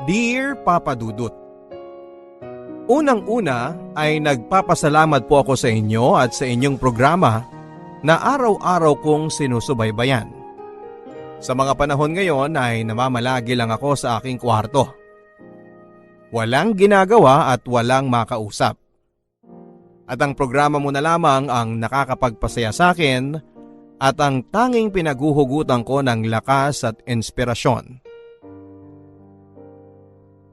Dear Papa Dudut, unang-una ay nagpapasalamat po ako sa inyo at sa inyong programa na araw-araw kong sinusubaybayan. Sa mga panahon ngayon ay namamalagi lang ako sa aking kwarto. Walang ginagawa at walang makausap. At ang programa mo na lamang ang nakakapagpasaya sa akin at ang tanging pinaguhugutan ko ng lakas at inspirasyon.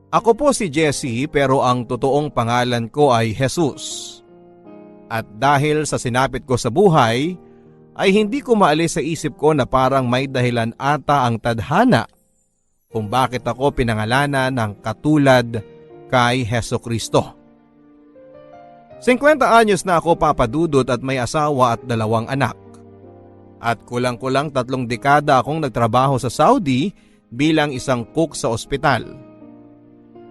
Ako po si Jessie pero ang totoong pangalan ko ay Jesus. At dahil sa sinapit ko sa buhay, ay hindi ko maalis sa isip ko na parang may dahilan ata ang tadhana kung bakit ako pinangalanan ng katulad kay Hesukristo. 50 anyos na ako, Papa Dudut, at may asawa at 2 anak. At kulang-kulang 3 dekada akong nagtrabaho sa Saudi bilang isang cook sa ospital.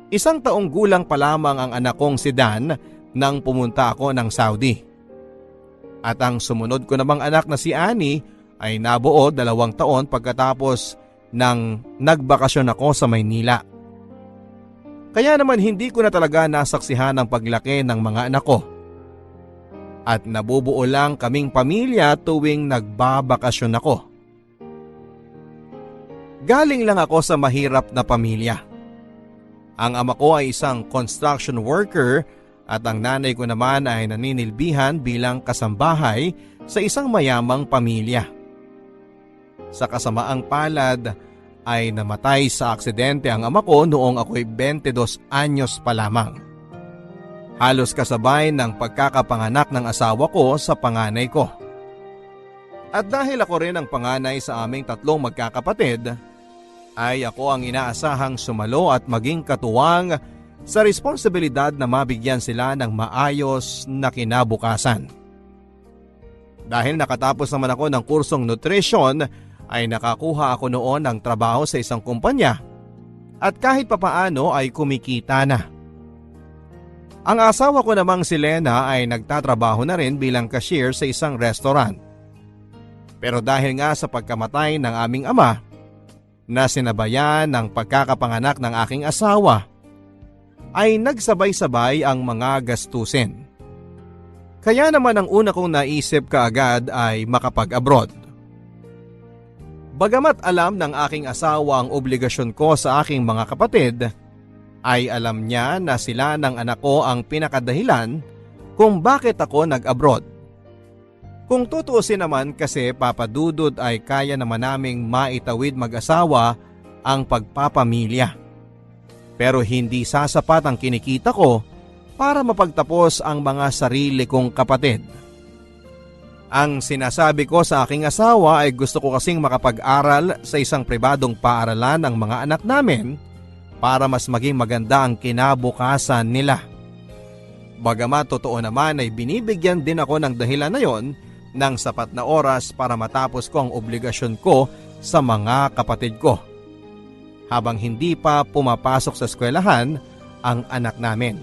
1 taong gulang pa lamang ang anak kong si Dan nang pumunta ako ng Saudi. At ang sumunod ko namang anak na si Annie ay nabuo 2 taon pagkatapos nang nagbakasyon ako sa Maynila. Kaya naman hindi ko na talaga nasaksihan ang paglaki ng mga anak ko. At nabubuo lang kaming pamilya tuwing nagbabakasyon ako. Galing lang ako sa mahirap na pamilya. Ang ama ko ay isang construction worker at ang nanay ko naman ay naninilbihan bilang kasambahay sa isang mayamang pamilya. Sa kasamaang palad ay namatay sa aksidente ang ama ko noong ako'y 22 anyos pa lamang. Halos kasabay ng pagkakapanganak ng asawa ko sa panganay ko. At dahil ako rin ang panganay sa aming 3 magkakapatid, ay ako ang inaasahang sumalo at maging katuwang sa responsibilidad na mabigyan sila ng maayos na kinabukasan. Dahil nakatapos naman ako ng kursong nutrition, ay nakakuha ako noon ng trabaho sa isang kumpanya at kahit papaano ay kumikita na. Ang asawa ko namang si Lena ay nagtatrabaho na rin bilang cashier sa isang restaurant. Pero dahil nga sa pagkamatay ng aming ama, na sinabayan ng pagkakapanganak ng aking asawa, ay nagsabay-sabay ang mga gastusin. Kaya naman ang una kong naisip kaagad ay makapag-abroad. Bagamat alam ng aking asawa ang obligasyon ko sa aking mga kapatid, ay alam niya na sila ng anak ko ang pinakadahilan kung bakit ako nag-abroad. Kung tutuusin naman kasi, Papa Dudut, ay kaya naman naming maitawid mag-asawa ang pagpapamilya. Pero hindi sasapat ang kinikita ko para mapagtapos ang mga sarili kong kapatid. Ang sinasabi ko sa aking asawa ay gusto ko kasing makapag-aral sa isang pribadong paaralan ng mga anak namin para mas maging maganda ang kinabukasan nila. Bagamat totoo naman ay binibigyan din ako ng dahilan na yon ng sapat na oras para matapos ko ang obligasyon ko sa mga kapatid ko, habang hindi pa pumapasok sa eskwelahan ang anak namin.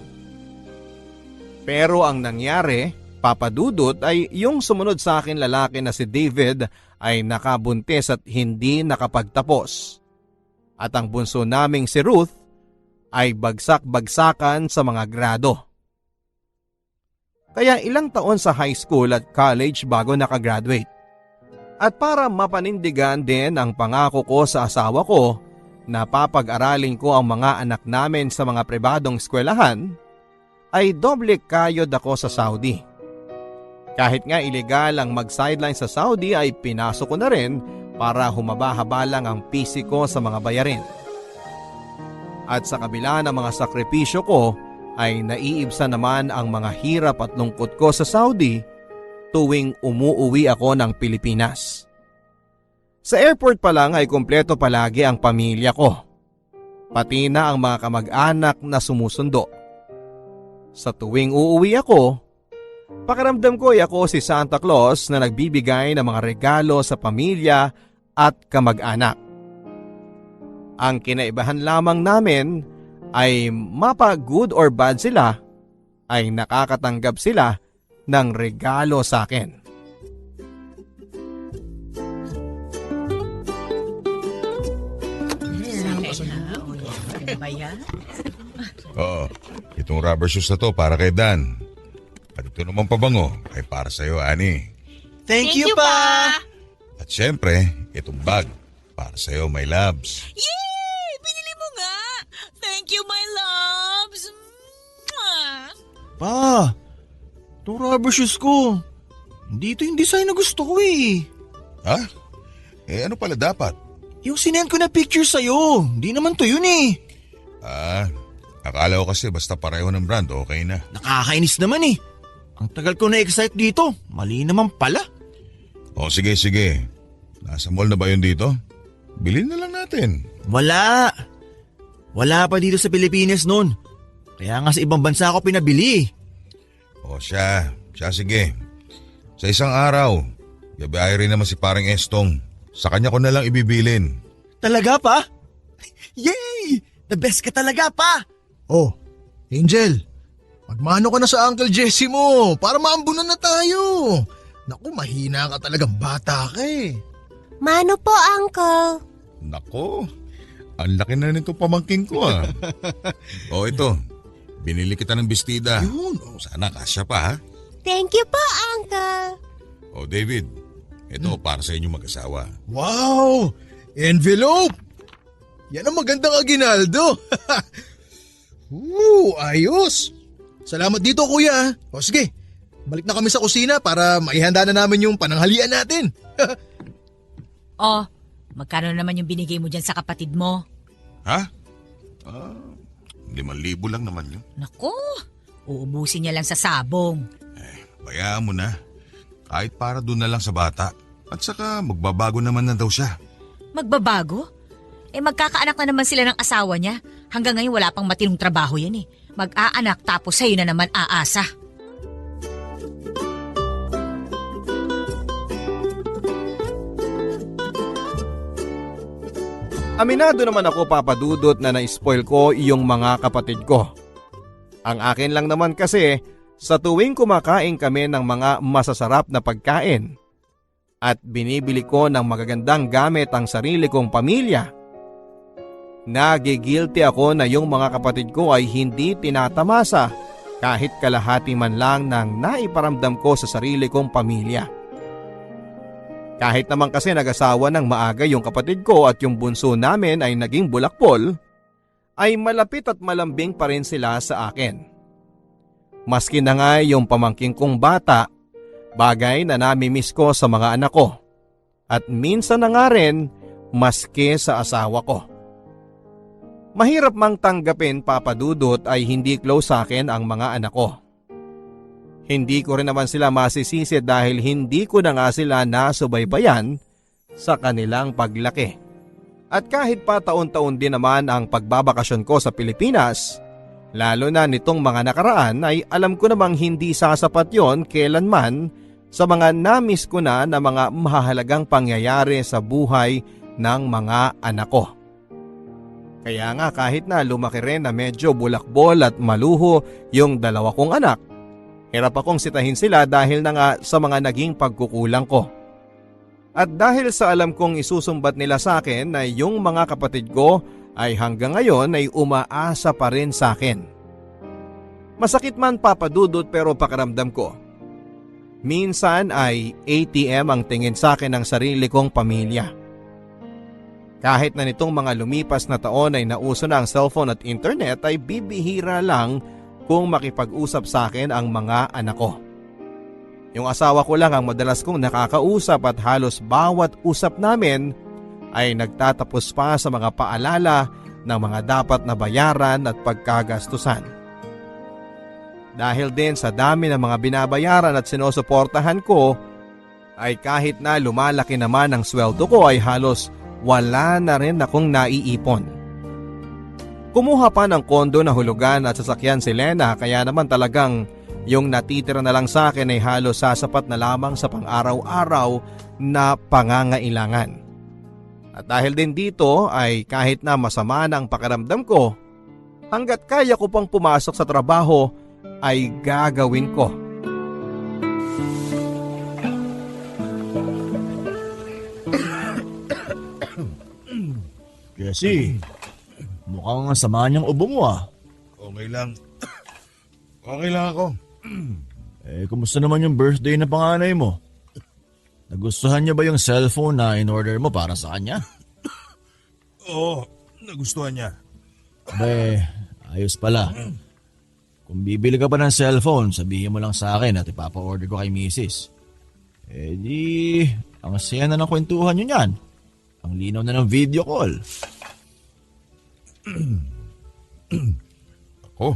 Pero ang nangyari, Papa Dudut, ay yung sumunod sa akin lalaki na si David ay nakabuntis at hindi nakapagtapos. At ang bunso naming si Ruth ay bagsak-bagsakan sa mga grado. Kaya ilang taon sa high school at college bago nakagraduate. At para mapanindigan din ang pangako ko sa asawa ko na papag-aralin ko ang mga anak namin sa mga pribadong eskwelahan, ay doble kayod ako sa Saudi. Kahit nga ilegal ang mag-sideline sa Saudi ay pinasok ko na rin para humaba-haba lang ang PC ko sa mga bayarin. At sa kabila ng mga sakripisyo ko, ay naiibsan naman ang mga hirap at lungkot ko sa Saudi tuwing umuuwi ako ng Pilipinas. Sa airport pa lang ay kumpleto palagi ang pamilya ko, pati na ang mga kamag-anak na sumusundo. Sa tuwing uuwi ako, pakiramdam ko ay ako si Santa Claus na nagbibigay ng mga regalo sa pamilya at kamag-anak. Ang kinaibahan lamang namin ay mapa good or bad sila, ay nakakatanggap sila ng regalo sa akin. ba yan? Oo, itong rubber shoes na to para kay Dan. At ito naman pabango ay para sa'yo, Ani. Thank you pa! At syempre, itong bag para sa'yo, my loves. Yay! Binili mo nga! Thank you, my loves! Mwah! Pa, itong rubber shoes ko. Hindi ito yung design na gusto ko eh. Ha? Ano pala dapat? Yung sinend ko na picture sa'yo. Hindi naman to yun eh. Akala ko kasi basta pareho ng brand, okay na. Nakakainis naman eh. Ang tagal ko na-excite dito. Mali naman pala. O sige. Nasa mall na ba yun dito? Bilhin na lang natin. Wala. Wala pa dito sa Pilipinas noon. Kaya nga sa ibang bansa ako pinabili. O siya sige. Sa isang araw, babae rin naman si parang Estong. Sa kanya ko na lang ibibilin. Talaga pa? Yay! The best ka talaga pa! Oh, Angel, magmano ka na sa Uncle Jesse mo para maambunan na tayo. Naku, mahina ka talagang bata ka eh. Mano po, Uncle? Nako, ang laki na nito pamangking ko ah. O ito, binili kita ng bestida. Yun, Sana kasya pa ha. Thank you po, Uncle. O David, ito para sa inyong mag-asawa. wow! Envelope! Yan ang magandang aginaldo. Ayos! Salamat dito, kuya. O sige, balik na kami sa kusina para maihanda na namin yung pananghalian natin. Oh, magkano naman yung binigay mo dyan sa kapatid mo? Ha? 5,000 lang naman yun. Naku, uubusin niya lang sa sabong. Bayaan mo na. Kahit para doon na lang sa bata. At saka magbabago naman na daw siya. Magbabago? Magkakaanak na naman sila ng asawa niya. Hanggang ngayon wala pang matinong trabaho yan eh. Mag-aanak tapos sa'yo na naman aasa. Aminado naman ako, Papa Dudut, na na-spoil ko yung mga kapatid ko. Ang akin lang naman kasi, sa tuwing kumakain kami ng mga masasarap na pagkain at binibili ko ng magagandang gamit ang sarili kong pamilya, nagigilty ako na yung mga kapatid ko ay hindi tinatamasa kahit kalahati man lang ng naiparamdam ko sa sarili kong pamilya. Kahit naman kasi nag-asawa ng maaga yung kapatid ko at yung bunso namin ay naging bulakpol, ay malapit at malambing pa rin sila sa akin. Maski na nga yung pamangking kong bata, bagay na namimiss ko sa mga anak ko. At minsan na nga rin, maski sa asawa ko. Mahirap mang tanggapin, Papa Dudut, ay hindi close sa akin ang mga anak ko. Hindi ko rin naman sila masisisi dahil hindi ko na nga sila nasubaybayan sa kanilang paglaki. At kahit pa taon-taon din naman ang pagbabakasyon ko sa Pilipinas, lalo na nitong mga nakaraan, ay alam ko namang hindi sasapat yon kailanman sa mga namiss ko na mga mahalagang pangyayari sa buhay ng mga anak ko. Kaya nga kahit na lumaki rin na medyo bulakbol at maluho yung dalawa kong anak, hirap akong sitahin sila dahil na nga sa mga naging pagkukulang ko. At dahil sa alam kong isusumbat nila sa akin na yung mga kapatid ko ay hanggang ngayon ay umaasa pa rin sa akin. Masakit man, Papa Dudut, pero pakiramdam ko. Minsan ay ATM ang tingin sa akin ng sarili kong pamilya. Kahit na nitong mga lumipas na taon ay nauso na ang cellphone at internet, ay bibihira lang kung makipag-usap sa akin ang mga anak ko. Yung asawa ko lang ang madalas kong nakakausap at halos bawat usap namin ay nagtatapos pa sa mga paalala ng mga dapat na bayaran at pagkagastusan. Dahil din sa dami ng mga binabayaran at sinusuportahan ko, ay kahit na lumalaki naman ang sweldo ko ay halos wala na rin akong naiipon. Kumuha pa ng kondo na hulugan at sasakyan si Lena, kaya naman talagang yung natitira na lang sa akin ay halos sasapat na lamang sa pang-araw-araw na pangangailangan. At dahil din dito ay kahit na masama na ang pakiramdam ko, hanggat kaya ko pang pumasok sa trabaho ay gagawin ko. Jesse, Mukhang sama niyang ubo mo ah. Okay lang. Okay lang ako. Kumusta naman yung birthday na panganay mo? Nagustuhan niya ba yung cellphone na in-order mo para sa kanya? Oo, nagustuhan niya. Ayos pala. Kung bibili ka pa ng cellphone, sabihin mo lang sa akin at ipapa-order ko kay misis. Ang saya na ng kwentuhan nyo niyan. Ang linaw na ng video call. Ako,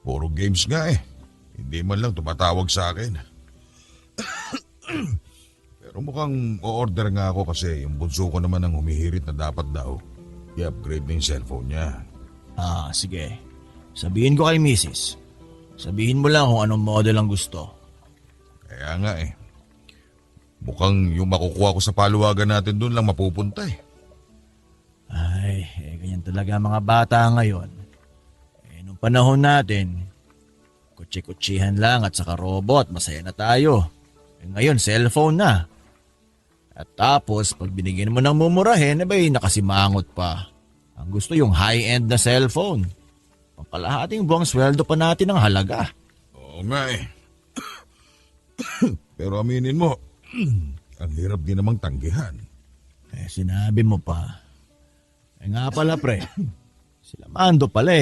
puro games nga eh. Hindi man lang tumatawag sa akin. Pero mukhang o-order nga ako kasi yung bunso ko naman ang humihirit na dapat daw i-upgrade na yung cellphone niya. Sige. Sabihin ko kay misis. Sabihin mo lang kung anong model ang gusto. Kaya nga eh. Mukhang yung makukuha ko sa paluwagan natin doon lang mapupunta eh. Ganyan talaga ang mga bata ngayon. Nung panahon natin, kutsi-kutsihan lang at saka robot, masaya na tayo. Ngayon, cellphone na. At tapos, pag binigyan mo ng mumurahin, nakasimangot pa. Ang gusto yung high-end na cellphone. Pangkalahating buwang sweldo pa natin ang halaga. Oo nga eh. Pero aminin mo, ang hirap din namang tanggihan. Sinabi mo pa. Nga pala pre, sila Mando pala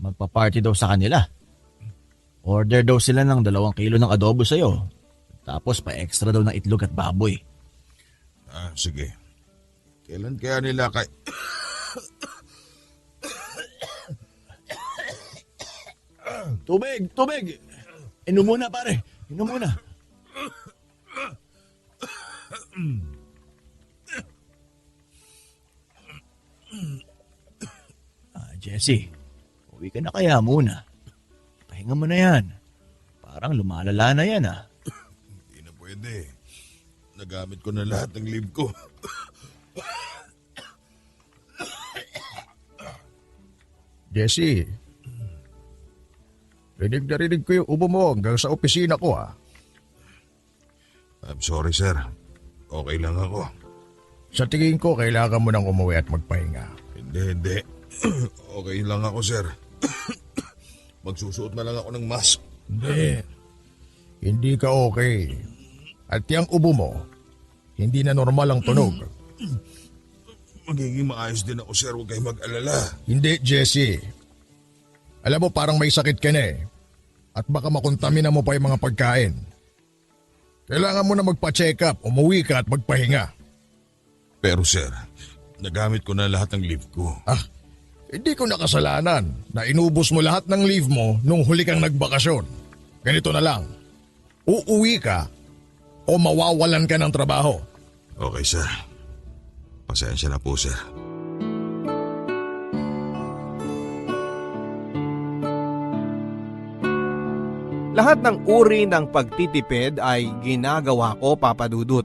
magpa-party daw sa kanila. Order daw sila ng 2 kilo ng adobo sa'yo. Tapos pa-extra daw ng itlog at baboy. Sige. Kailan kaya nila kay... Tubig! Inom muna pare, inom muna. Jesse, uwi ka na kaya muna. Pahinga mo na yan. Parang lumalala na yan Hindi na pwede. Nagamit ko na lahat ng leave ko. Jesse, rinig na rinig ko yung ubo mo hanggang sa opisina ko I'm sorry sir. Okay lang ako. Sa tingin ko, kailangan mo nang umuwi at magpahinga. Hindi. Okay lang ako sir. Magsusuot na lang ako ng mask. Hindi ka okay. At yung ubo mo, hindi na normal ang tunog. Magiging maayos din ako sir. Huwag kayong mag-alala. Hindi, Jesse. Alam mo, parang may sakit ka na At baka makontamina mo pa yung mga pagkain. Kailangan mo na magpa-check up, umuwi ka at magpahinga. Pero sir, nagamit ko na lahat ng leave ko. Hindi ko nakasalanan na inubos mo lahat ng leave mo nung huli kang nagbakasyon. Ganito na lang. Uuwi ka o mawawalan ka ng trabaho. Okay sir. Pasensya na po sir. Lahat ng uri ng pagtitipid ay ginagawa ko, Papa Dudut.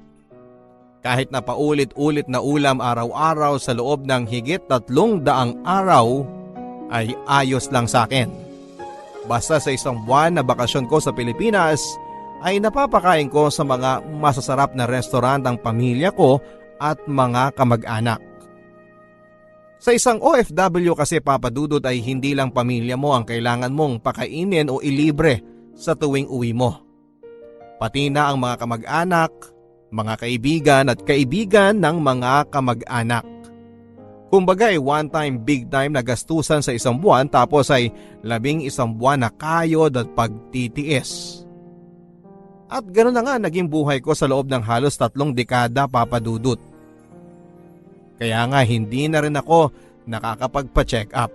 Kahit na paulit-ulit na ulam araw-araw sa loob ng higit 300 araw ay ayos lang sa akin. Basta sa 1 buwan na bakasyon ko sa Pilipinas ay napapakain ko sa mga masasarap na restaurant ang pamilya ko at mga kamag-anak. Sa isang OFW kasi, Papa Dudut, ay hindi lang pamilya mo ang kailangan mong pakainin o ilibre sa tuwing uwi mo. Pati na ang mga kamag-anak, mga kaibigan at kaibigan ng mga kamag-anak. Kumbaga ay one time big time na gastusan sa 1 buwan tapos ay 11 buwan na kayod at pagtitiis. At ganoon na nga naging buhay ko sa loob ng halos 3 dekada, Papa Dudut. Kaya nga hindi na rin ako nakakapagpa-check up.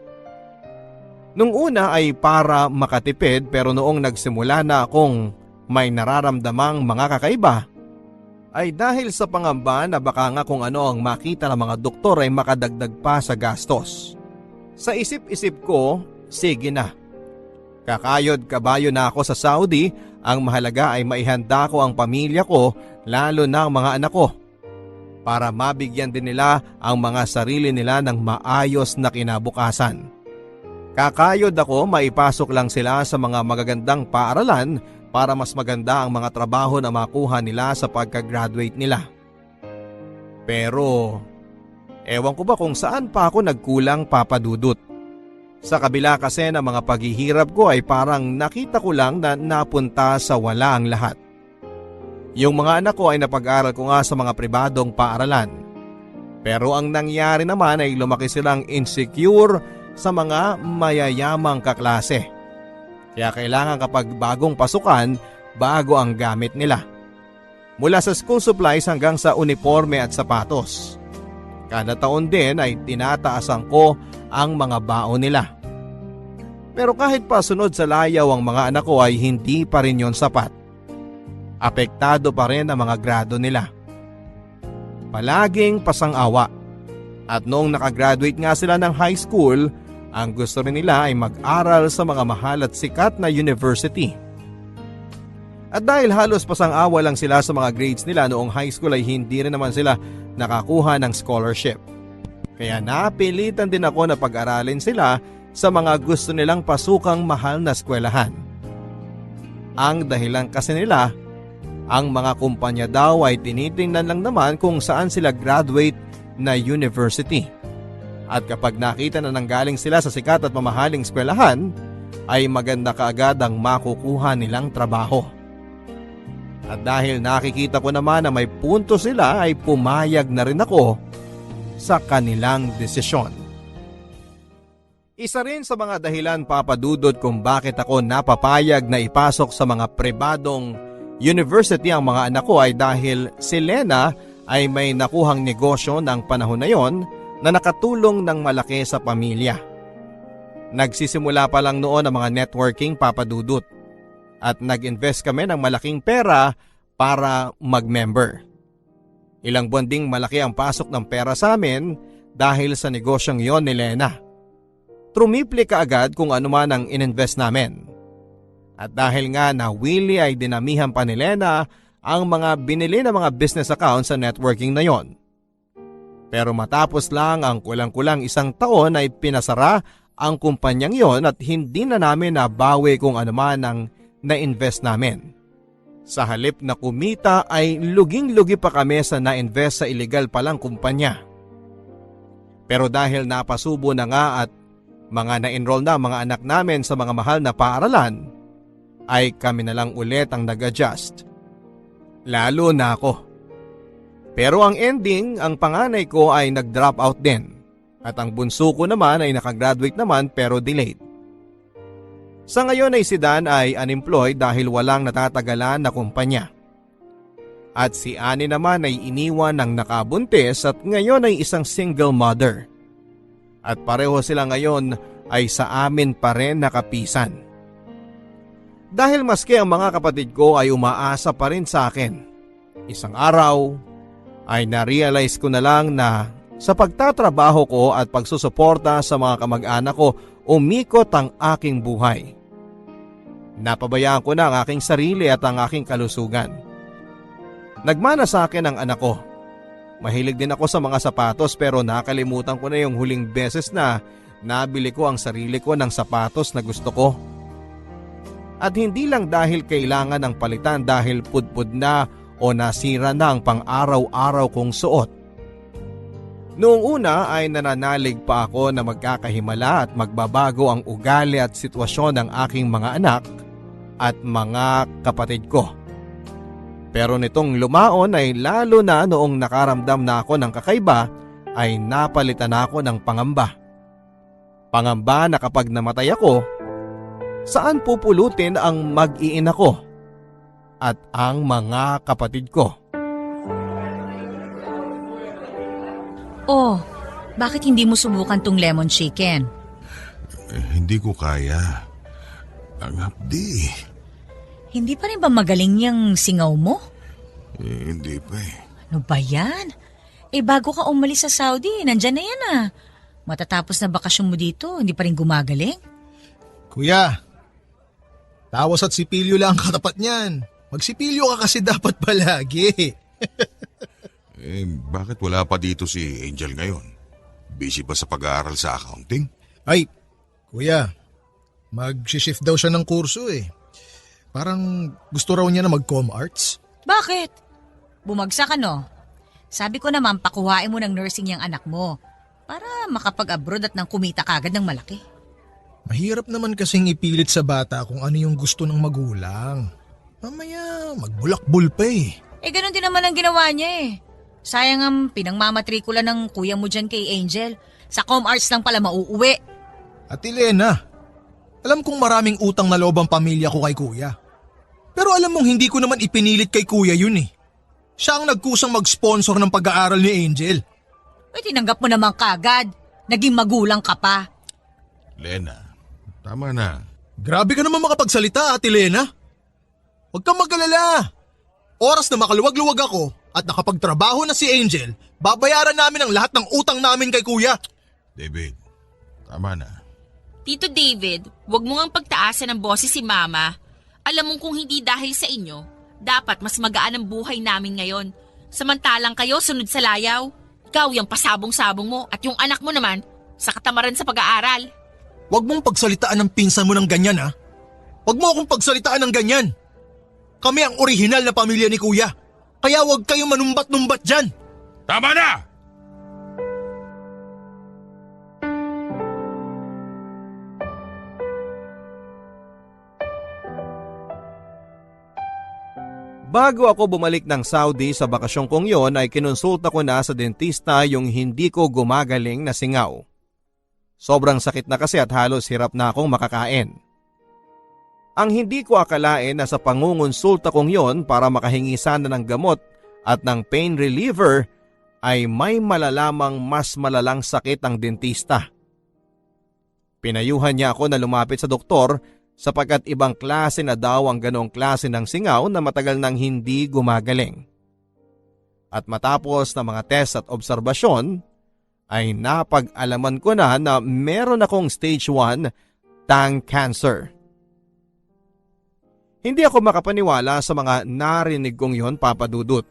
Nung una ay para makatipid pero noong nagsimula na akong may nararamdamang mga kakaiba, ay dahil sa pangamba na baka nga kung ano ang makita ng mga doktor ay makadagdag pa sa gastos. Sa isip-isip ko, sige na. Kakayod kabayo na ako sa Saudi, ang mahalaga ay maihanda ko ang pamilya ko, lalo na ang mga anak ko, para mabigyan din nila ang mga sarili nila ng maayos na kinabukasan. Kakayod ako, maipasok lang sila sa mga magagandang paaralan para mas maganda ang mga trabaho na makuha nila sa pagka-graduate nila. Pero Ewan ko ba kung saan pa ako nagkulang, Papa Dudut. Sa kabila kasi ng mga paghihirap ko ay parang nakita ko lang na napunta sa wala ang lahat. Yung mga anak ko ay napag-aral ko nga sa mga pribadong paaralan. Pero ang nangyari naman ay lumaki silang insecure sa mga mayayamang kaklase. Kaya kailangan kapag bagong pasukan, bago ang gamit nila. Mula sa school supplies hanggang sa uniforme at sapatos. Kada taon din ay tinataasan ko ang mga baon nila. Pero kahit pa sunod sa layaw ang mga anak ko ay hindi pa rin yon sapat. Apektado pa rin ang mga grado nila. Palaging pasang-awa. At noong nakagraduate nga sila ng high school, ang gusto rin nila ay mag-aral sa mga mahal at sikat na university. At dahil halos pasang-awa lang sila sa mga grades nila noong high school ay hindi rin naman sila nakakuha ng scholarship. Kaya napilitan din ako na pag-aralin sila sa mga gusto nilang pasukang mahal na eskwelahan. Ang dahilan kasi nila, ang mga kumpanya daw ay tinitingnan lang naman kung saan sila graduate na university. At kapag nakita na nanggaling sila sa sikat at mamahaling eskwelahan, ay maganda kaagad ang makukuha nilang trabaho. At dahil nakikita ko naman na may punto sila ay pumayag na rin ako sa kanilang desisyon. Isa rin sa mga dahilan, Papa Dudut, kung bakit ako napapayag na ipasok sa mga pribadong university ang mga anak ko ay dahil si Lena ay may nakuhang negosyo ng panahon na yon na nakatulong ng malaki sa pamilya. Nagsisimula pa lang noon ang mga networking, Papa Dudut, at nag-invest kami ng malaking pera para mag-member. Ilang buwan ding malaki ang pasok ng pera sa amin dahil sa negosyong yon ni Lena. Trumipli kaagad kung ano man ang ininvest namin. At dahil nga na Willie ay dinamihan pa ni Lena ang mga binili na mga business accounts sa networking na yon. Pero matapos lang ang kulang-kulang isang taon ay pinasara ang kumpanyang yon at hindi na namin nabawi kung ano man ang na-invest namin. Sa halip na kumita ay luging-lugi pa kami sa na-invest sa illegal palang kumpanya. Pero dahil napasubo na nga at mga na-enroll na mga anak namin sa mga mahal na paaralan, ay kami na lang ulit ang nag-adjust. Lalo na ako. Pero ang ending, ang panganay ko ay nag-drop out din. At ang bunso ko naman ay nakagraduate naman pero delayed. Sa ngayon ay si Dan ay unemployed dahil walang natatagalan na kumpanya. At si Annie naman ay iniwan ng nakabuntis at ngayon ay isang single mother. At pareho sila ngayon ay sa amin pa rin nakapisan. Dahil maski ang mga kapatid ko ay umaasa pa rin sa akin. Isang araw ay na-realize ko na lang na sa pagtatrabaho ko at pagsusuporta sa mga kamag-anak ko, umikot ang aking buhay. Napabayaan ko na ang aking sarili at ang aking kalusugan. Nagmana sa akin ang anak ko. Mahilig din ako sa mga sapatos pero nakalimutan ko na yung huling beses na nabili ko ang sarili ko ng sapatos na gusto ko. At hindi lang dahil kailangan ng palitan dahil pudpud na o nasira na ang pang-araw-araw kong suot. Noong una ay nananalig pa ako na magkakahimala at magbabago ang ugali at sitwasyon ng aking mga anak at mga kapatid ko. Pero nitong lumaon ay lalo na noong nakaramdam na ako ng kakaiba ay napalitan ako ng pangamba. Pangamba na kapag namatay ako, saan pupulutin ang mag-iina ko at ang mga kapatid ko? Oh, bakit hindi mo subukan tong lemon chicken? Hindi ko kaya. Ang hapdi. Hindi pa rin ba magaling yung singaw mo? Hindi pa eh. Ano ba yan? Bago ka umalis sa Saudi, nandyan na yan ah. Matatapos na bakasyon mo dito, hindi pa rin gumagaling? Kuya, tawas at sipilyo lang ang katapat niyan. Magsipilyo ka kasi dapat palagi. Bakit wala pa dito si Angel ngayon? Busy ba sa pag-aaral sa accounting? Ay, kuya, mag-shift daw siya ng kurso eh. Parang gusto raw niya na mag-com arts. Bakit? Bumagsak ano? Sabi ko naman pakuhain mo ng nursing yung anak mo para makapag-abroad at nang kumita kagad ng malaki. Mahirap naman kasing ipilit sa bata kung ano yung gusto ng magulang. Mamaya magbulakbol pa eh. Ganun din naman ang ginawa niya eh. Sayang ang pinangmamatrikula ng kuya mo dyan kay Angel. Sa ComArts lang pala mauuwi. Ate Lena, alam kong maraming utang na loob ang pamilya ko kay kuya. Pero alam mong hindi ko naman ipinilit kay kuya yun eh. Siya ang nagkusang mag-sponsor ng pag-aaral ni Angel. Tinanggap mo naman kagad. Naging magulang ka pa. Lena, tama na. Grabe ka naman makapagsalita, Ate Lena. Huwag kang mag-alala. Oras na makaluwag-luwag ako at nakapagtrabaho na si Angel, babayaran namin ang lahat ng utang namin kay kuya. David, tama na. Tito David, wag mo ngang pagtaasan ng boses si Mama. Alam mong kung hindi dahil sa inyo, dapat mas magaan ang buhay namin ngayon. Samantalang kayo sunod sa layaw. Ikaw yung pasabong-sabong mo at yung anak mo naman sa katamaran sa pag-aaral. Huwag mong pagsalitaan ng pinsan mo ng ganyan ha. Huwag mo akong pagsalitaan ng ganyan. Kami ang orihinal na pamilya ni kuya. Kaya huwag kayong manumbat-numbat dyan. Tama na! Bago ako bumalik ng Saudi sa bakasyon kong yon ay kinonsulta ko na sa dentista yung hindi ko gumagaling na singaw. Sobrang sakit na kasi at halos hirap na akong makakain. Ang hindi ko akalain na sa pangungonsulta kong yon para makahingi sana ng gamot at ng pain reliever ay may malalamang mas malalang sakit ang dentista. Pinayuhan niya ako na lumapit sa doktor sapagkat ibang klase na daw ang ganong klase ng singaw na matagal nang hindi gumagaling. At matapos na mga test at obserbasyon, ay napag-alaman ko na meron akong stage 1 tongue cancer. Hindi ako makapaniwala sa mga narinig kong yon, Papa Dudut.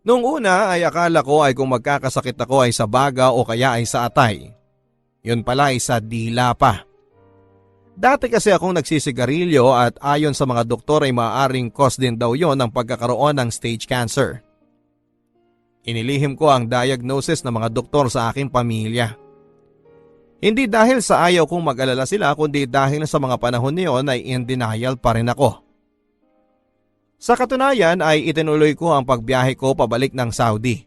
Noong una ay akala ko ay kung magkakasakit ako ay sa baga o kaya ay sa atay. Yun pala ay sa dila pa. Dati kasi akong nagsisigarilyo at ayon sa mga doktor ay maaaring cause din daw yon ng pagkakaroon ng stage cancer. Inilihim ko ang diagnosis ng mga doktor sa aking pamilya. Hindi dahil sa ayaw kong mag-alala sila kundi dahil sa mga panahon niyon ay in denial pa rin ako. Sa katunayan ay itinuloy ko ang pagbiyahe ko pabalik ng Saudi.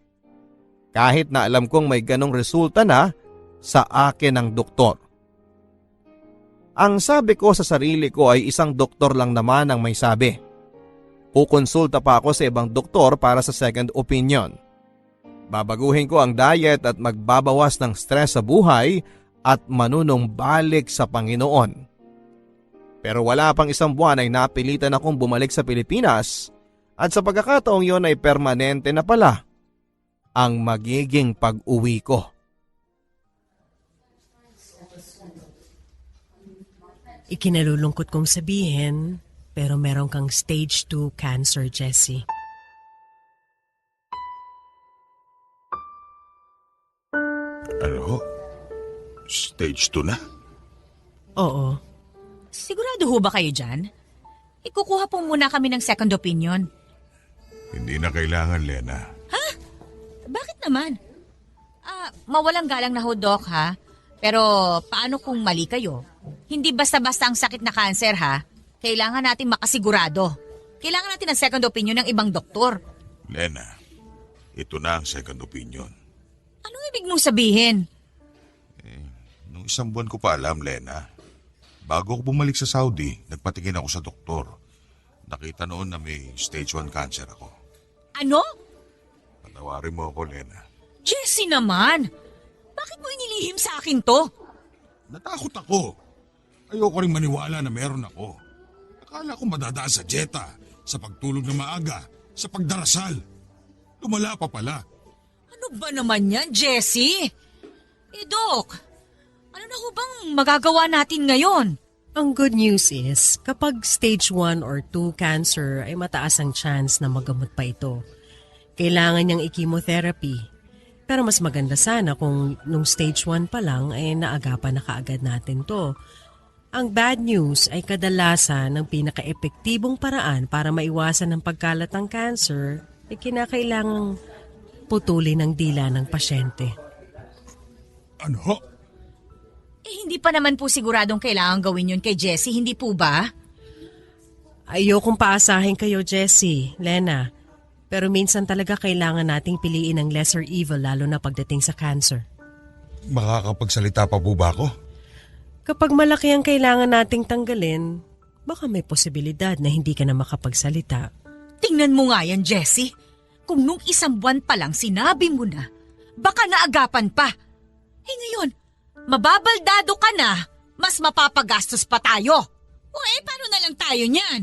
Kahit na alam kong may ganong resulta na sa akin ng doktor. Ang sabi ko sa sarili ko ay isang doktor lang naman ang may sabi. Kukonsulta pa ako sa ibang doktor para sa second opinion. Babaguhin ko ang diet at magbabawas ng stress sa buhay at manunumbalik sa Panginoon. Pero wala pang isang buwan ay napilitan akong bumalik sa Pilipinas at sa pagkakataong yon ay permanente na pala ang magiging pag-uwi ko. Ikinalulungkot kong sabihin, pero meron kang stage 2 cancer, Jessie. Ano? Stage 2 na? Oo. Sigurado ho ba kayo dyan? Ikukuha po muna kami ng second opinion. Hindi na kailangan, Lena. Bakit naman? Mawalang galang na ho, Doc, ha? Pero paano kung mali kayo? Hindi basta-basta ang sakit na cancer, ha? Kailangan natin makasigurado. Kailangan natin ng second opinion ng ibang doktor. Lena, ito na ang second opinion. Anong ibig mong sabihin? Nung isang buwan ko pa alam, Lena. Bago ako bumalik sa Saudi, nagpatingin ako sa doktor. Nakita noon na may stage 1 cancer ako. Ano? Patawarin mo ako, Lena. Jessie naman! Bakit mo inilihim sa akin to? Natakot ako. Ayoko rin maniwala na meron ako. Akala ko madadaan sa dieta, sa pagtulog na maaga, sa pagdarasal. Lumala pa pala. Ano ba naman yan, Jessie? Doc, ano na ho bang magagawa natin ngayon? Ang good news is, kapag stage 1 or 2 cancer ay mataas ang chance na magamot pa ito. Kailangan niyang i-chemotherapy. Pero mas maganda sana kung nung stage 1 pa lang ay naagapan na kaagad natin to. Ang bad news ay kadalasan ng pinaka-epektibong paraan para maiwasan ang pagkalat ng cancer ay kinakailangang putulin ang dila ng pasyente. Ano ho? Hindi pa naman po siguradong kailangan gawin yun kay Jessie, hindi po ba? Ayokong paasahin kayo, Jessie, Lena. Pero minsan talaga kailangan nating piliin ang lesser evil lalo na pagdating sa cancer. Makakapagsalita pa po ba ako? Kapag malaki ang kailangan nating tanggalin, baka may posibilidad na hindi ka na makapagsalita. Tingnan mo nga yan, Jessie. Kung nung 1 buwan pa lang sinabi mo na, baka naagapan pa. Ngayon, mababaldado ka na, mas mapapagastos pa tayo. O paano na lang tayo niyan?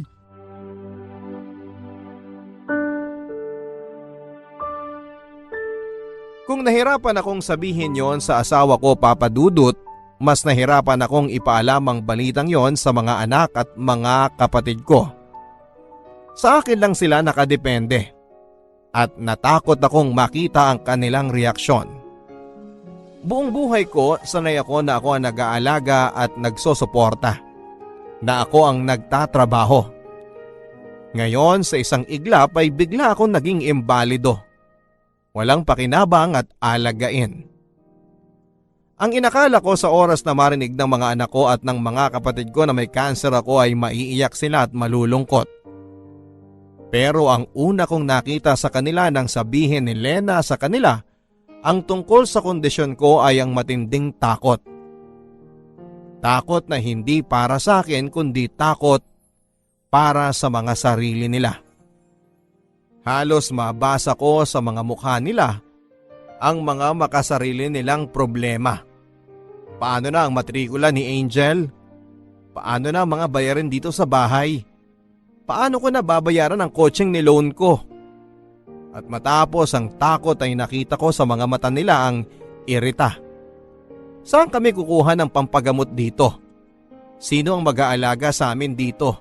Kung nahirapan akong sabihin yon sa asawa ko, Papa Dudut, mas nahirapan akong ipaalam ang balitang yon sa mga anak at mga kapatid ko. Sa akin lang sila nakadepende at natakot akong makita ang kanilang reaksyon. Buong buhay ko, sanay ako na ako ang nag-aalaga at nagsosuporta, na ako ang nagtatrabaho. Ngayon sa isang iglap ay bigla akong naging imbalido. Walang pakinabang at alagain. Ang inakala ko sa oras na marinig ng mga anak ko at ng mga kapatid ko na may cancer ako ay maiiyak sila at malulungkot. Pero ang una kong nakita sa kanila nang sabihin ni Lena sa kanila ang tungkol sa kondisyon ko ay ang matinding takot. Takot na hindi para sa akin kundi takot para sa mga sarili nila. Halos mabasa ko sa mga mukha nila ang mga makasarili nilang problema. Paano na ang matrikula ni Angel? Paano na ang mga bayarin dito sa bahay? Paano ko na babayaran ang coaching ni loan ko? At matapos ang takot ay nakita ko sa mga mata nila ang irita. Saan kami kukuha ng pampagamot dito? Sino ang mag-aalaga sa amin dito?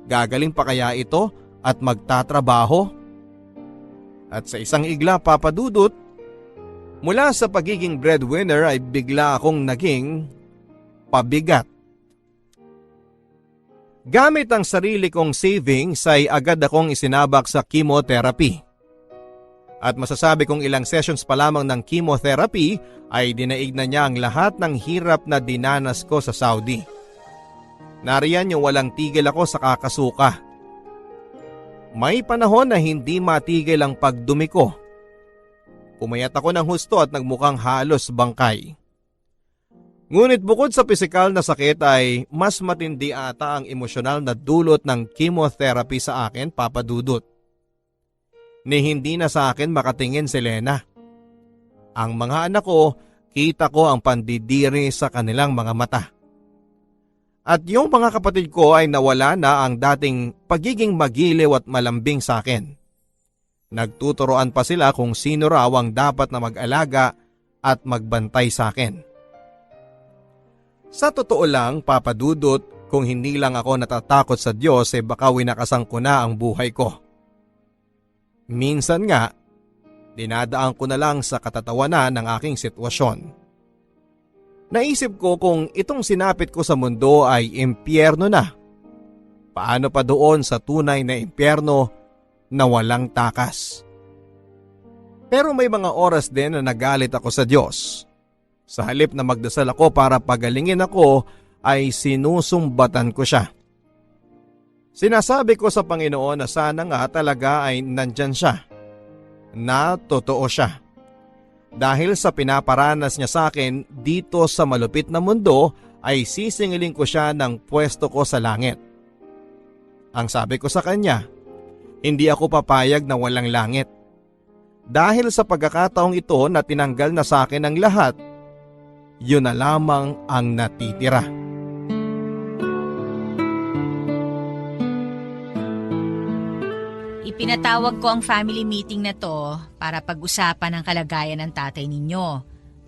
Gagaling pa kaya ito at magtatrabaho? At sa isang igla, Papa Dudut, mula sa pagiging breadwinner ay bigla akong naging pabigat. Gamit ang sarili kong savings ay agad akong isinabak sa chemotherapy. At masasabi kong ilang sessions pa lamang ng chemotherapy ay dinaig na niya ang lahat ng hirap na dinanas ko sa Saudi. Nariyan yung walang tigil ako sa kakasuka. May panahon na hindi matigil ang pagdumi ko. Pumayat ako ng husto at nagmukhang halos bangkay. Ngunit bukod sa pisikal na sakit ay mas matindi ata ang emosyonal na dulot ng chemotherapy sa akin, Papa Dudut. Ni hindi na sa akin makatingin si Lena. Ang mga anak ko, kita ko ang pandidiri sa kanilang mga mata. At yung mga kapatid ko ay nawala na ang dating pagiging magiliw at malambing sa akin. Nagtuturoan pa sila kung sino raw ang dapat na mag-alaga at magbantay sa akin. Sa totoo lang, Papa Dudut, kung hindi lang ako natatakot sa Diyos baka winakasan ko na ang buhay ko. Minsan nga, dinadaan ko na lang sa katatawanan ng aking sitwasyon. Naisip ko kung itong sinapit ko sa mundo ay impyerno na. Paano pa doon sa tunay na impyerno na walang takas? Pero may mga oras din na nagalit ako sa Diyos. Sa halip na magdasal ako para pagalingin ako ay sinusumbatan ko siya. Sinasabi ko sa Panginoon na sana nga talaga ay nandyan siya. Na totoo siya. Dahil sa pinaparanas niya sa akin dito sa malupit na mundo ay sisingilin ko siya ng pwesto ko sa langit. Ang sabi ko sa kanya, hindi ako papayag na walang langit. Dahil sa pagkakataong ito na tinanggal na sa akin ang lahat, yun na lamang ang natitira. Ipinatawag ko ang family meeting na to para pag-usapan ang kalagayan ng tatay ninyo,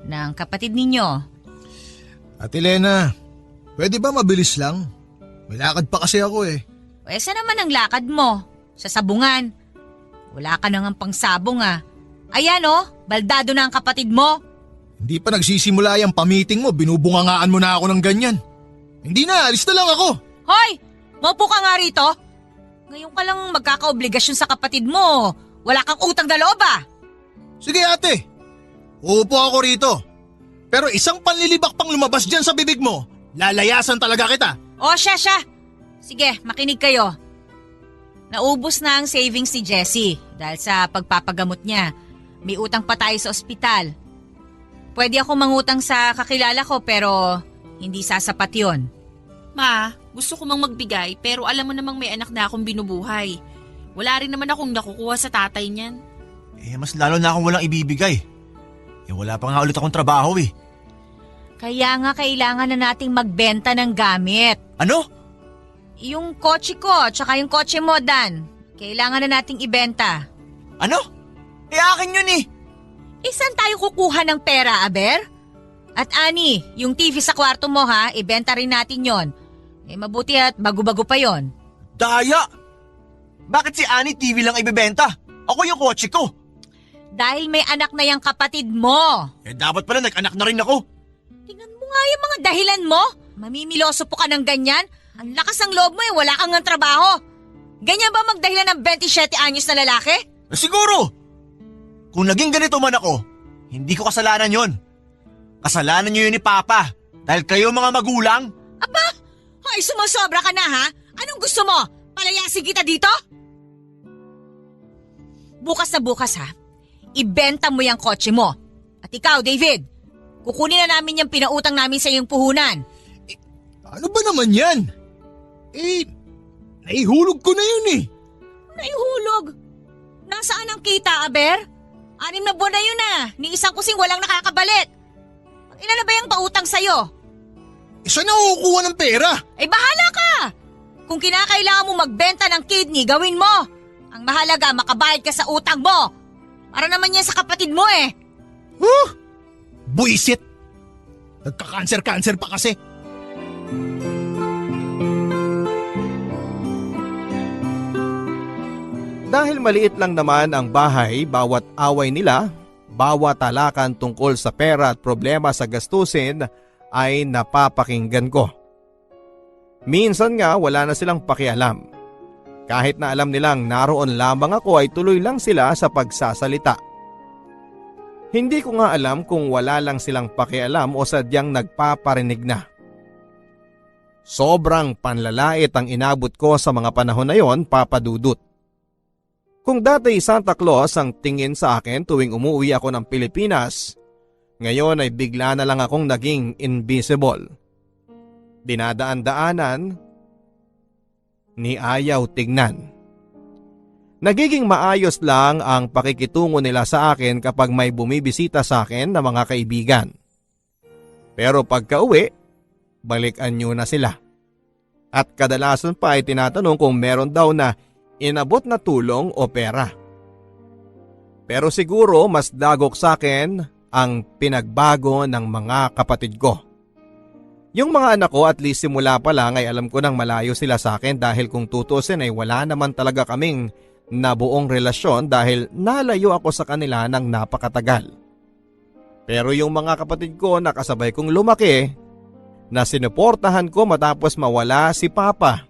ng kapatid ninyo. Ate Lena, pwede ba mabilis lang? May lakad pa kasi ako eh. Saan naman ang lakad mo? Sa sabungan. Wala ka nang pangsabong Ayan baldado na ang kapatid mo. Hindi pa nagsisimula yung pamiting mo, binubungangaan mo na ako ng ganyan. Hindi na, alis na lang ako. Hoy! Maupo ka nga rito. Ngayon ka lang magkakaobligasyon sa kapatid mo. Wala kang utang na loob Sige ate, uupo ako rito. Pero isang panlilibak pang lumabas dyan sa bibig mo, lalayasan talaga kita. O siya. Sige, makinig kayo. Naubos na ang savings ni Jessie dahil sa pagpapagamot niya. May utang pa tayo sa ospital. Pwede ako mangutang sa kakilala ko pero hindi sasapat yon. Ma, gusto ko mang magbigay pero alam mo namang may anak na akong binubuhay. Wala rin naman akong nakukuha sa tatay niyan. Mas lalo na akong walang ibibigay. Wala pa nga ulit akong trabaho eh. Kaya nga kailangan na nating magbenta ng gamit. Ano? Yung kotse ko, tsaka yung kotse mo, Dan. Kailangan na nating ibenta. Ano? Akin yun eh. Saan tayo kukuha ng pera, Aber? At Ani, yung TV sa kwarto mo ha, ibenta rin natin yon. Mabuti at bago-bago pa yon. Daya! Bakit si Annie TV lang ibebenta? Ako yung kotse ko. Dahil may anak na yung kapatid mo. Dapat pala nag-anak na rin ako. Tingnan mo nga yung mga dahilan mo. Mamimiloso po ka ng ganyan. Ang lakas ng loob mo wala kang ng trabaho. Ganyan ba magdahilan ng 27 anyos na lalaki? Siguro! Kung naging ganito man ako, hindi ko kasalanan yon. Kasalanan niyo yun ni Papa. Dahil kayo mga magulang. Aba! Ay, sumasobra ka na ha? Anong gusto mo? Palayasin kita dito? Bukas na bukas ha. Ibenta mo yung kotse mo. At ikaw, David, kukunin na namin yung pinautang namin sa iyong puhunan. Ano ba naman yan? Naihulog ko na yun eh. Naihulog? Nasaan ang kita, Aber? 6 na buwan na yun ni isang kusing walang nakakabalik. Ilan na ba yung pautang sa'yo? Saan na kukuha ng pera? Bahala ka! Kung kinakailangan mo magbenta ng kidney, gawin mo. Ang mahalaga, makabayad ka sa utang mo. Para naman yan sa kapatid mo eh. Buisit! Nagka-cancer pa kasi. Dahil maliit lang naman ang bahay, bawat away nila, bawat talakan tungkol sa pera at problema sa gastusin ay napapakinggan ko. Minsan nga wala na silang pakialam. Kahit na alam nilang naroon lamang ako ay tuloy lang sila sa pagsasalita. Hindi ko nga alam kung wala lang silang pakialam o sadyang nagpaparinig na. Sobrang panlalait ang inabot ko sa mga panahon na yon, Papa Dudut. Kung dati Santa Claus ang tingin sa akin tuwing umuwi ako ng Pilipinas, ngayon ay bigla na lang akong naging invisible. Dinadaan-daanan ni ayaw tignan. Nagiging maayos lang ang pakikitungo nila sa akin kapag may bumibisita sa akin na mga kaibigan. Pero pagka-uwi, balikan nyo na sila. At kadalasan pa ay tinatanong kung meron daw na inabot na tulong o pera. Pero siguro mas dagok sa akin ang pinagbago ng mga kapatid ko. Yung mga anak ko at least simula pa lang ay alam ko nang malayo sila sa akin dahil kung tutusin ay wala naman talaga kaming nabuong relasyon dahil nalayo ako sa kanila ng napakatagal. Pero yung mga kapatid ko na kasabay kong lumaki, na sinuportahan ko matapos mawala si Papa,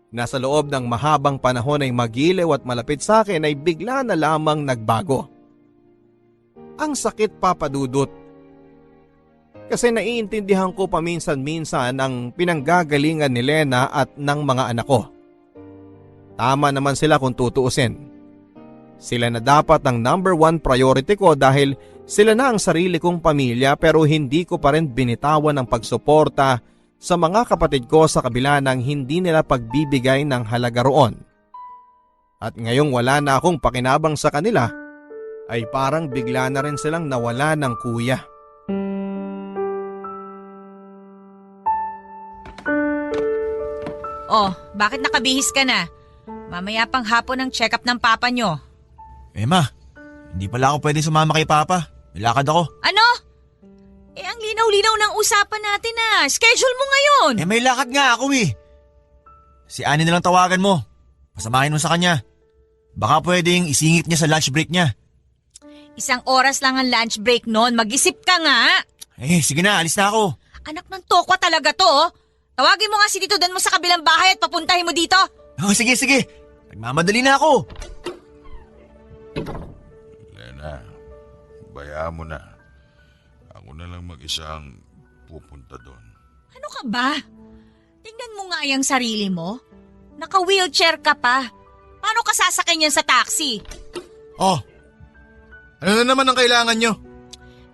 na sa loob ng mahabang panahon ay magiliw at malapit sa akin ay bigla na lamang nagbago. Ang sakit, Papa Dudut. Kasi naiintindihan ko paminsan-minsan ang pinanggagalingan ni Lena at ng mga anak ko. Tama naman sila kung tutuusin. Sila na dapat ang number 1 priority ko dahil sila na ang sarili kong pamilya pero hindi ko pa rin binitawan ang pagsuporta sa mga kapatid ko sa kabila ng hindi nila pagbibigay ng halaga roon. At ngayong wala na akong pakinabang sa kanila, ay parang bigla na rin silang nawala ng kuya. Oh, bakit nakabihis ka na? Mamaya pang hapon ang check-up ng papa nyo. Ma, hindi pala ako pwedeng sumama kay Papa. May lakad ako. Ano? Ang linaw-linaw ng usapan natin Schedule mo ngayon. May lakad nga ako eh. Si Annie na lang tawagan mo. Pasamahin mo sa kanya. Baka pwedeng isingit niya sa lunch break niya. 1 oras lang ang lunch break noon. Mag-isip ka nga. Sige na, alis na ako. Anak ng tokwa talaga to. Tawagin mo nga si Tito Dan mo sa kabilang bahay at papuntahin mo dito. Sige. Nagmamadali na ako. Lena, bayaan mo na. Ako na lang mag-isang pupunta doon. Ano ka ba? Tingnan mo nga yung sarili mo. Naka-wheelchair ka pa. Paano ka sasakyan yan sa taxi? Oh, ano na naman ang kailangan nyo?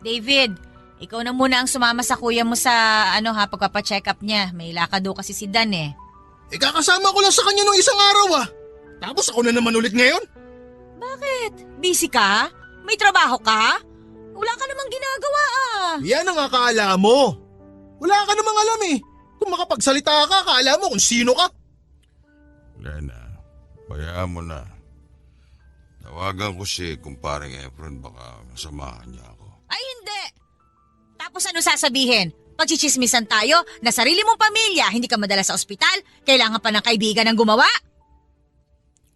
David, ikaw na muna ang sumama sa kuya mo sa pagpapacheck up niya. May lakad daw kasi si Dan eh. Kakasama ko lang sa kanya nung isang araw Tapos ako na naman ulit ngayon? Bakit? Busy ka? May trabaho ka? Wala ka namang ginagawa Yan ang akala mo. Wala ka namang alam Kung makapagsalita ka, akala mo kung sino ka. Lena, bayaan mo na. Tawagan ko si kumparing Efren, baka masamahan niya ako. Ay hindi! Tapos ano sasabihin? Pagchichismisan tayo na sarili mong pamilya, hindi ka madala sa ospital, kailangan pa ng kaibigan ang gumawa?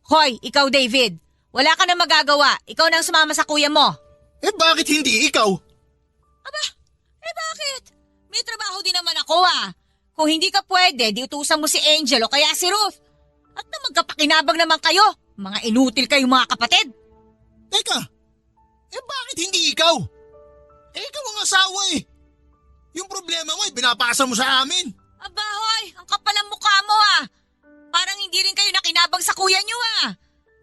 Hoy, ikaw David, wala ka na magagawa. Ikaw na ang sumama sa kuya mo. Bakit hindi ikaw? Bakit? May trabaho din naman ako Kung hindi ka pwede, di utusan mo si Angel o kaya si Ruth. At na magkapakinabang naman kayo. Mga inutil kayong mga kapatid. Teka, bakit hindi ikaw? Ikaw ang asawa Yung problema mo binapasa mo sa amin. Aba hoy, ang kapal ang mukha mo Parang hindi rin kayo nakinabang sa kuya nyo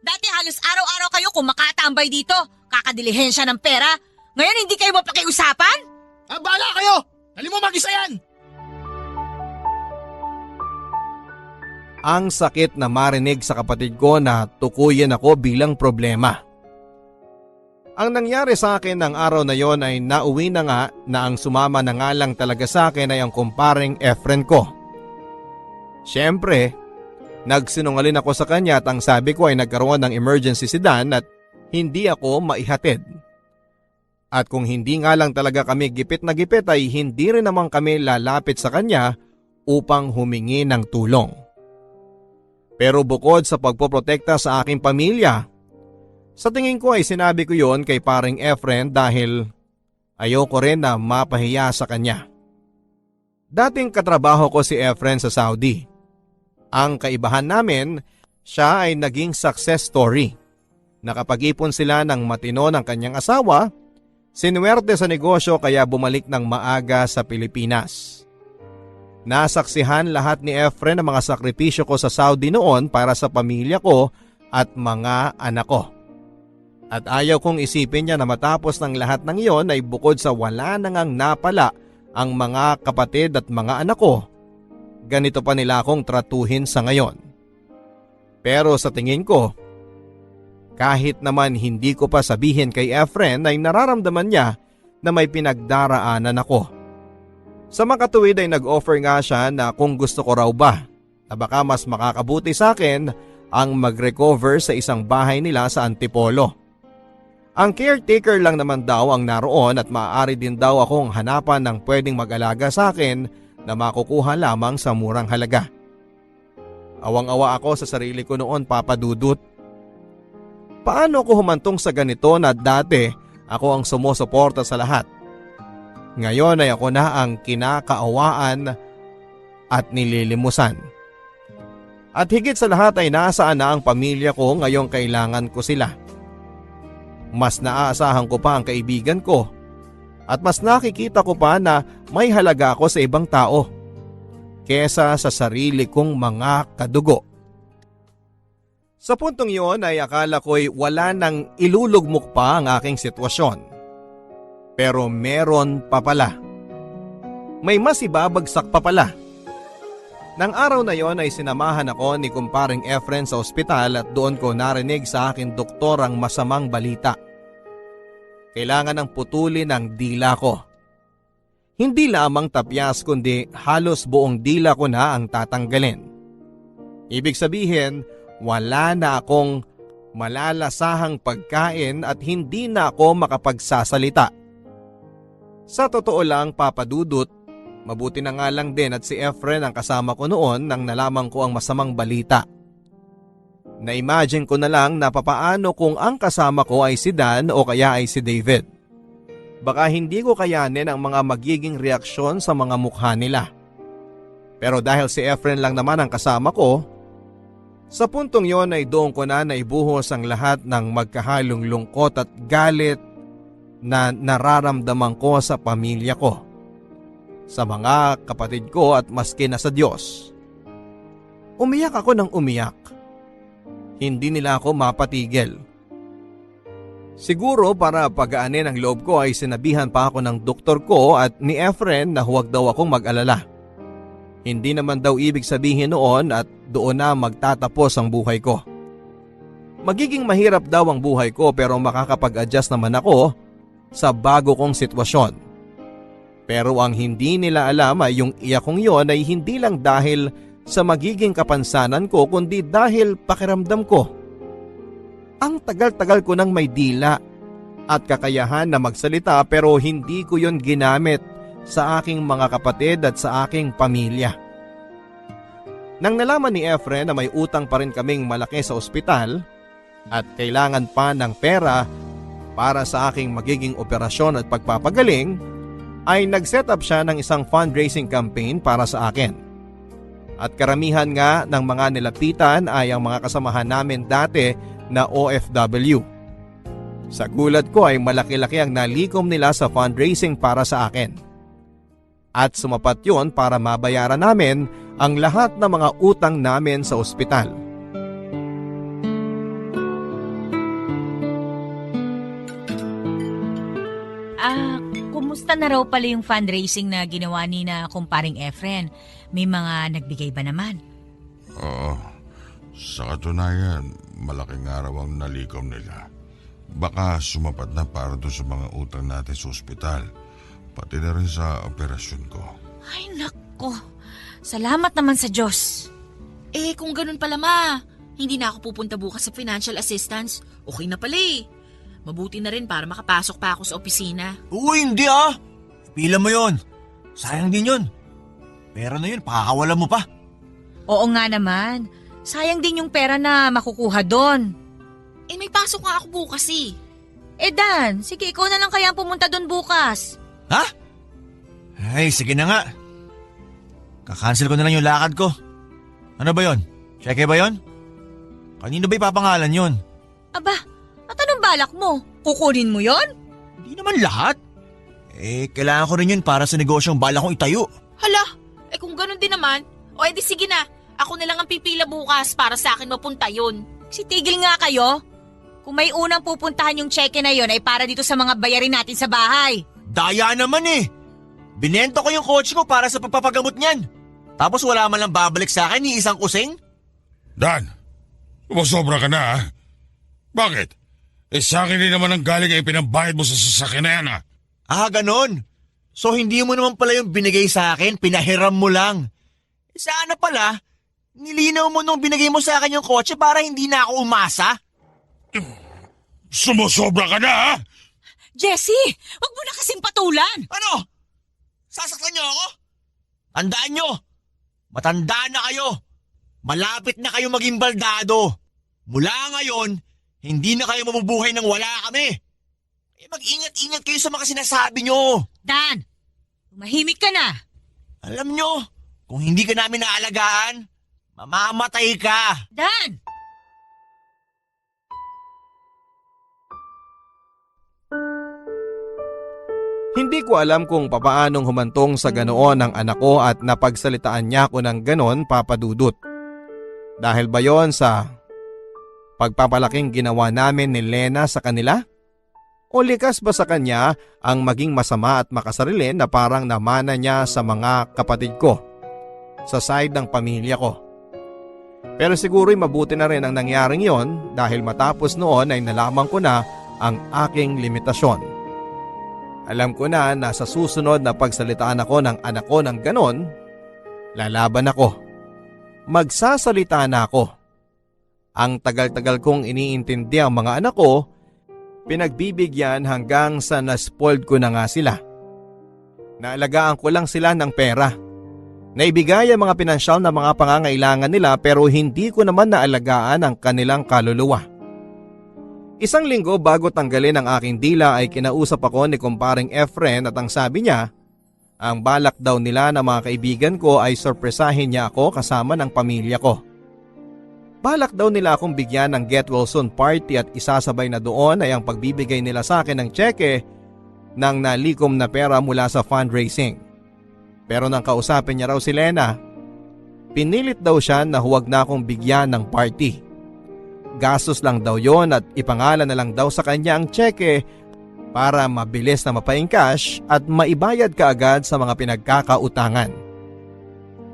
Dati halos araw-araw kayo kumakatambay dito. Kakadilihensya ng pera. Ngayon hindi kayo mapakiusapan? Bahala kayo! Dali mo mag-isa yan! Ang sakit na marinig sa kapatid ko na tukuyin ako bilang problema. Ang nangyari sa akin ng araw na yon ay nauwi na nga na ang sumama na nga lang talaga sa akin ay ang kumparing Efren ko. Siyempre, nagsinungaling ako sa kanya at ang sabi ko ay nagkaroon ng emergency si Dan at hindi ako maihatid. At kung hindi nga lang talaga kami gipit na gipit ay hindi rin naman kami lalapit sa kanya upang humingi ng tulong. Pero bukod sa pagpoprotekta sa aking pamilya, sa tingin ko ay sinabi ko yon kay paring Efren dahil ayoko rin na mapahiya sa kanya. Dating katrabaho ko si Efren sa Saudi. Ang kaibahan namin, siya ay naging success story. Nakapag-ipon sila ng matino ng kanyang asawa, sinuwerte sa negosyo kaya bumalik ng maaga sa Pilipinas. Nasaksihan lahat ni Efren ang mga sakripisyo ko sa Saudi noon para sa pamilya ko at mga anak ko. At ayaw kong isipin niya na matapos ng lahat ng iyon ay bukod sa wala na ngang napala ang mga kapatid at mga anak ko, ganito pa nila akong tratuhin sa ngayon. Pero sa tingin ko, kahit naman hindi ko pa sabihin kay Efren ay nararamdaman niya na may pinagdaraanan ako. Sa makatuwid ay nag-offer nga siya na kung gusto ko raw ba na baka mas makakabuti sa akin ang mag-recover sa isang bahay nila sa Antipolo. Ang caretaker lang naman daw ang naroon at maaari din daw akong hanapan ng pwedeng mag-alaga sa akin na makukuha lamang sa murang halaga. Awang-awa ako sa sarili ko noon, Papa Dudut. Paano ko humantong sa ganito na dati ako ang sumusuporta sa lahat? Ngayon ay ako na ang kinakaawaan at nililimusan. At higit sa lahat ay nasaan na ang pamilya ko ngayong kailangan ko sila. Mas naaasahan ko pa ang kaibigan ko at mas nakikita ko pa na may halaga ako sa ibang tao kesa sa sarili kong mga kadugo. Sa puntong iyon ay akala ko'y wala nang ilulugmok pa ang aking sitwasyon. Pero meron pa pala. May mas ibabagsak pa pala. Nang araw na yon ay sinamahan ako ni kumparing Efren sa ospital at doon ko narinig sa aking doktor ang masamang balita. Kailangan ng putulin ang dila ko. Hindi lamang tapyas kundi halos buong dila ko na ang tatanggalin. Ibig sabihin, wala na akong malalasahang pagkain at hindi na ako makapagsasalita. Sa totoo lang, Papa Dudut, mabuti na nga lang din at si Efren ang kasama ko noon nang nalaman ko ang masamang balita. Na-imagine ko na lang na papaano kung ang kasama ko ay si Dan o kaya ay si David. Baka hindi ko kayanin ang mga magiging reaksyon sa mga mukha nila. Pero dahil si Efren lang naman ang kasama ko, sa puntong yon ay doon ko na naibuhos ang lahat ng magkahalong lungkot at galit na nararamdaman ko sa pamilya ko, sa mga kapatid ko at maski na sa Diyos. Umiyak ako ng umiyak. Hindi nila ako mapatigil. Siguro para pagaanin ang loob ko ay sinabihan pa ako ng doktor ko at ni Efren na huwag daw akong mag-alala. Hindi naman daw ibig sabihin noon at doon na magtatapos ang buhay ko. Magiging mahirap daw ang buhay ko pero makakapag-adjust naman ako sa bago kong sitwasyon. Pero ang hindi nila alam ay yung iyak kong yon ay hindi lang dahil sa magiging kapansanan ko kundi dahil pakiramdam ko. Ang tagal-tagal ko nang may dila at kakayahan na magsalita pero hindi ko yon ginamit sa aking mga kapatid at sa aking pamilya. Nang nalaman ni Efren na may utang pa rin kaming malaki sa ospital at kailangan pa ng pera para sa aking magiging operasyon at pagpapagaling, ay nag-set up siya ng isang fundraising campaign para sa akin. At karamihan nga ng mga nilapitan ay ang mga kasamahan namin dati na OFW. Sa gulat ko ay malaki-laki ang nalikom nila sa fundraising para sa akin. At sumapat yon para mabayaran namin ang lahat ng mga utang namin sa ospital. Kumusta na raw pala yung fundraising na ginawa ni na kumparing Efren? May mga nagbigay ba naman? Oo. Sa katunayan, malaking araw ang nalikom nila. Baka sumapat na para doon sa mga utang natin sa ospital. Pati na rin sa operasyon ko. Ay nako, salamat naman sa Diyos. Kung ganun pala ma, hindi na ako pupunta bukas sa financial assistance. Okay na pala eh. Mabuti na rin para makapasok pa ako sa opisina. Uy, hindi ah! Pila mo yon. Sayang din yun. Pera na yun, pakakawalan mo pa. Oo nga naman, sayang din yung pera na makukuha doon. May pasok nga ako bukas eh. Dan, sige ikaw na lang kaya ang pumunta doon bukas. Ha? Ay, sige na nga. Kakancel ko na lang yung lakad ko. Ano ba yon? Cheque ba yon? Kanino ba ipapangalan yon? Aba, at anong balak mo? Kukunin mo yon? Hindi naman lahat. Kailangan ko rin yun para sa negosyong balak kong itayo. Hala, kung ganun din naman, edi sige na. Ako na lang ang pipila bukas para sa akin mapunta yun. Tigil nga kayo. Kung may unang pupuntahan yung cheque na yon ay para dito sa mga bayarin natin sa bahay. Daya naman eh. Binento ko yung kotse ko para sa pagpapagamot niyan. Tapos wala man lang babalik sa akin ni isang kusing. Dan, umasobra ka na ha? Bakit? Sa akin din naman ang galing ay pinambayad mo sa sasakyan na yan ha? Ganon. So hindi mo naman pala yung binigay sa akin, pinahiram mo lang. Sana pala, nilinaw mo nung binigay mo sa akin yung kotse para hindi na ako umasa. Sumusobra ka na ha? Jessie, wag mo na kasing patulan. Ano? Sasaktan niyo ako? Tandaan niyo, matanda na kayo. Malapit na kayo maging baldado. Mula ngayon, hindi na kayo mabubuhay nang wala kami. Mag-ingat-ingat kayo sa mga sinasabi niyo. Dan, tumahimik ka na. Alam niyo, kung hindi ka namin naalagaan, mamamatay ka. Dan! Hindi ko alam kung papaanong humantong sa ganoon ang anak ko at napagsalitaan niya ko ng ganon, Papa Dudut. Dahil ba yon sa pagpapalaking ginawa namin ni Lena sa kanila? O likas ba sa kanya ang maging masama at makasarili na parang namana niya sa mga kapatid ko, sa side ng pamilya ko? Pero siguro'y mabuti na rin ang nangyaring yon dahil matapos noon ay nalaman ko na ang aking limitasyon. Alam ko na sa susunod na pagsalitaan ako ng anak ko ng ganon, lalaban ako. Magsasalita na ako. Ang tagal-tagal kong iniintindi ang mga anak ko, pinagbibigyan hanggang sa naspoiled ko na nga sila. Naalagaan ko lang sila ng pera. Naibigay ang mga pinansyal na mga pangangailangan nila pero hindi ko naman naalagaan ang kanilang kaluluwa. Isang linggo bago tanggalin ang aking dila ay kinausap ako ni kumparing Efren at ang sabi niya, ang balak daw nila na mga kaibigan ko ay sorpresahin niya ako kasama ng pamilya ko. Balak daw nila akong bigyan ng get well soon party at isasabay na doon ay ang pagbibigay nila sa akin ng tseke ng nalikom na pera mula sa fundraising. Pero nang kausapin niya raw si Lena, pinilit daw siya na huwag na akong bigyan ng party. Gastos lang daw yon at ipangalan na lang daw sa kanya ang tseke para mabilis na mapaingkash at maibayad kaagad sa mga pinagkakautangan.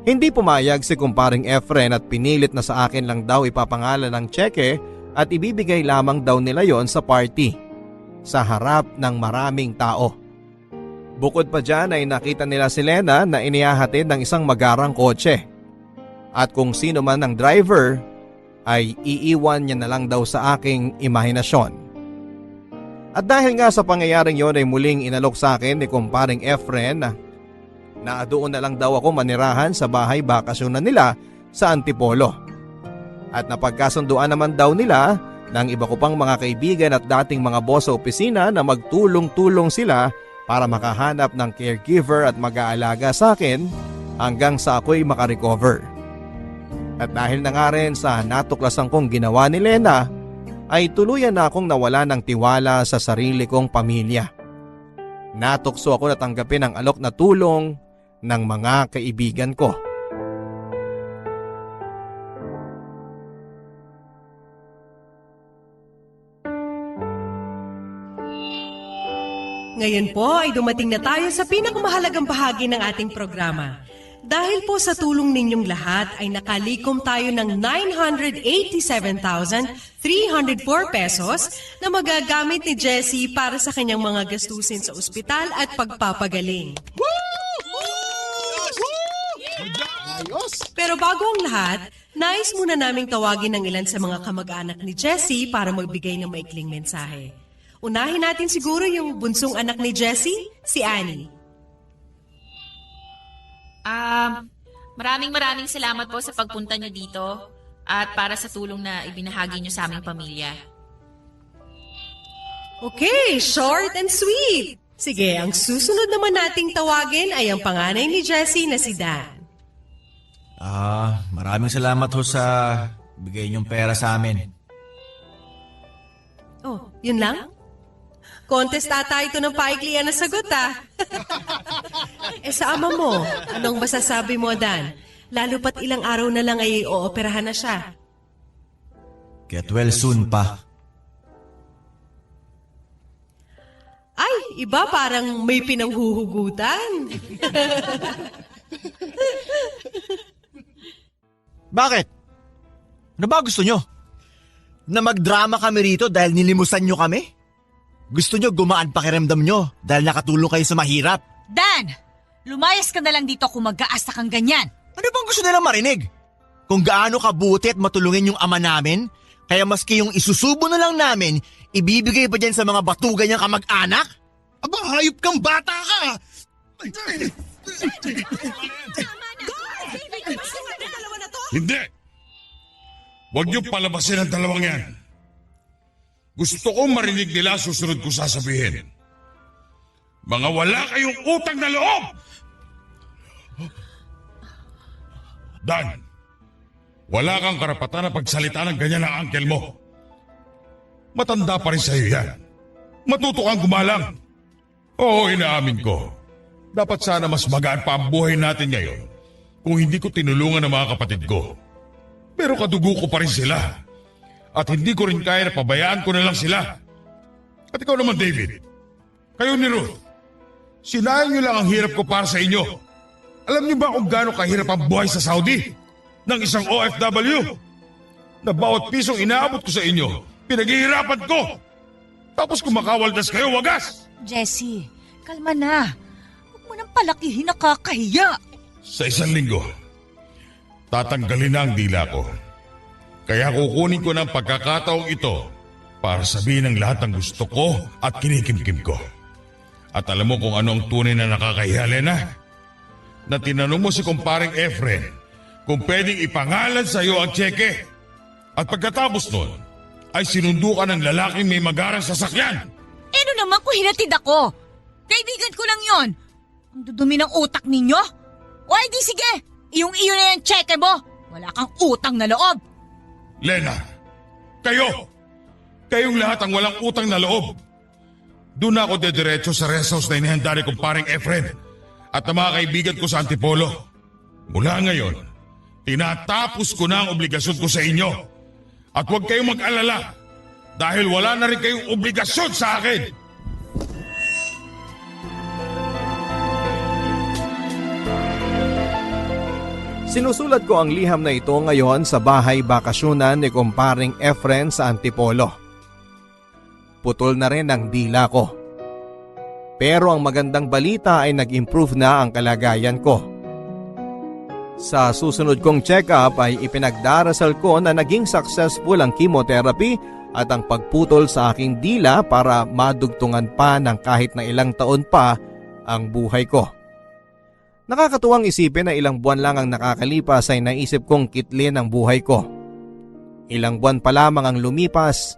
Hindi pumayag si kumparing Efren at pinilit na sa akin lang daw ipapangalan ng tseke at ibibigay lamang daw nila yon sa party sa harap ng maraming tao. Bukod pa dyan ay nakita nila si Lena na inihahatid ng isang magarang kotse. At kung sino man ang driver ay iiwan niya na lang daw sa aking imahinasyon. At dahil nga sa pangyayaring yon ay muling inalok sa akin ni kumparing Efren na doon na lang daw ako manirahan sa bahay bakasyon na nila sa Antipolo. At napagkasunduan naman daw nila ng iba ko pang mga kaibigan at dating mga boss sa opisina na magtulong-tulong sila para makahanap ng caregiver at mag-aalaga sa akin hanggang sa ako'y makarecover. At dahil na nga rin sa natuklasan kong ginawa ni Lena, ay tuluyan na akong nawala ng tiwala sa sarili kong pamilya. Natukso ako na tanggapin ang alok na tulong ng mga kaibigan ko. Ngayon po ay dumating na tayo sa pinakamahalagang bahagi ng ating programa. Dahil po sa tulong ninyong lahat ay nakalikom tayo ng 987,304 pesos na magagamit ni Jessie para sa kanyang mga gastusin sa ospital at pagpapagaling. Pero bago ang lahat, nais muna naming tawagin ng ilan sa mga kamag-anak ni Jessie para magbigay ng maikling mensahe. Unahin natin siguro yung bunsong anak ni Jessie, si Annie. Maraming salamat po sa pagpunta niyo dito at para sa tulong na ibinahagi niyo sa aming pamilya. Okay, short and sweet. Sige, ang susunod naman nating tawagin ay ang panganay ni Jessie na si Dan. Maraming salamat ho sa bigay niyong pera sa amin. Oh, yun lang? Contest ata ito ng paiklian na sagot sa ama mo, anong masasabi mo, Dan? Lalo pat ilang araw na lang ay ooperahan na siya. Get well soon pa. Ay, iba parang may pinanghuhugutan. Bakit? Ano ba gusto nyo? Na magdrama kami rito dahil nilimusan nyo kami? Gusto nyo gumaan pakiramdam nyo dahil nakatulong kayo sa mahirap? Dan! Lumayas ka na lang dito kung mag-aasta kang ganyan. Ano bang gusto nilang marinig? Kung gaano kabuti at matulungin yung ama namin, kaya maski yung isusubo na lang namin, ibibigay pa dyan sa mga batugan niyang kamag-anak? Aba, hayop kang bata ka! Hindi! Huwag niyo palabasin ang dalawang yan. Gusto ko marinig nila susunod ko sasabihin. Mga wala kayong utang na loob! Dan, wala kang karapatan na pagsalita ng ganyan ng uncle mo. Matanda pa rin sa'yo yan. Matuto kang gumalang. Oo, inaamin ko. Dapat sana mas magaan pa ang buhay natin ngayon kung hindi ko tinulungan ang mga kapatid ko. Pero kadugo ko pa rin sila. At hindi ko rin kaya na pabayaan ko na lang sila. At ikaw naman, David. Kayo ni Ruth. Sinayang niyo lang ang hirap ko para sa inyo. Alam niyo ba kung gaano kahirap ang buhay sa Saudi? Ng isang OFW? Na bawat pisong inaabot ko sa inyo, pinaghihirapan ko. Tapos kumakawaldas kayo, wagas! Jessie, kalma na. Huwag mo nang palakihin, nakakahiya. Sa isang linggo, tatanggalin na ang dila ko. Kaya kukunin ko ng pagkakataong ito para sabihin ang lahat ng gusto ko at kinikimkim ko. At alam mo kung ano ang tunay na nakakahiya, Lena? Na tinanong mo si kumparing Efren kung pwedeng ipangalan sa iyo ang tseke. At pagkatapos nun, ay sinundo ka ng lalaking may magarang sasakyan. Ano naman kung hinatid ako? Kaibigan ko lang yon. Ang dudumi ng utak ninyo? O ay di sige, iyong-iyo na yung tseke mo. Wala kang utang na loob. Lena, kayong lahat ang walang utang na loob. doon ako dediretso sa rest house na inihanda ni kumparing Efren at ng mga kaibigan ko sa Antipolo. Mula ngayon, tinatapos ko na ang obligasyon ko sa inyo. At huwag kayong mag-alala dahil wala na rin kayong obligasyon sa akin. Sinusulat ko ang liham na ito ngayon sa bahay bakasyonan ni kumparing Efren sa Antipolo. Putol na rin ang dila ko. Pero ang magandang balita ay nag-improve na ang kalagayan ko. Sa susunod kong check-up ay ipinagdarasal ko na naging successful ang chemotherapy at ang pagputol sa aking dila para madugtungan pa ng kahit na ilang taon pa ang buhay ko. Nakakatuwang isipin na ilang buwan lang ang nakakalipas ay naisip kong kitlin ang buhay ko. Ilang buwan pa lamang ang lumipas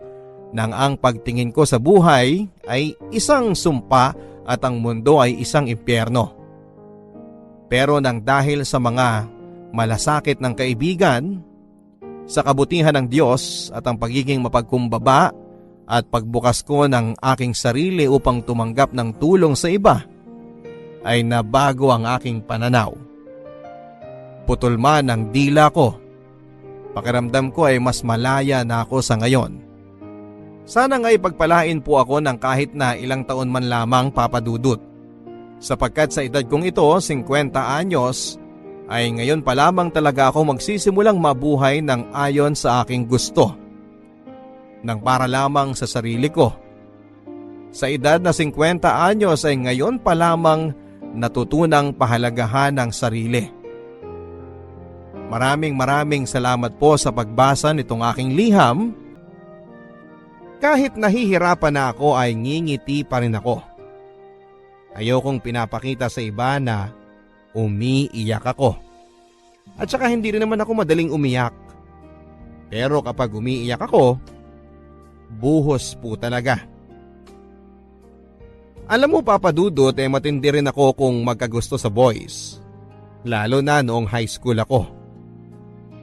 nang ang pagtingin ko sa buhay ay isang sumpa at ang mundo ay isang impyerno. Pero nang dahil sa mga malasakit ng kaibigan, sa kabutihan ng Diyos at ang pagiging mapagkumbaba at pagbukas ko ng aking sarili upang tumanggap ng tulong sa iba, ay nabago ang aking pananaw. Putol man ang dila ko, pakiramdam ko ay mas malaya na ako sa ngayon. Sana nga ipagpalain po ako ng kahit na ilang taon man lamang, Papa Dudut. Sapagkat sa edad kong ito, 50 anyos, ay ngayon pa lamang talaga ako magsisimulang mabuhay ng ayon sa aking gusto. Nang para lamang sa sarili ko. Sa edad na 50 anyos ay ngayon pa lamang natutunang pahalagahan ng sarili. Maraming salamat po sa pagbasa nitong aking liham. Kahit nahihirapan na ako ay ngingiti pa rin ako. Ayokong pinapakita sa iba na umiiyak ako. At saka hindi rin naman ako madaling umiyak. Pero kapag umiiyak ako, buhos po talaga. Alam mo, Papa Dudut, matindi rin ako kung magkagusto sa boys. Lalo na noong high school ako.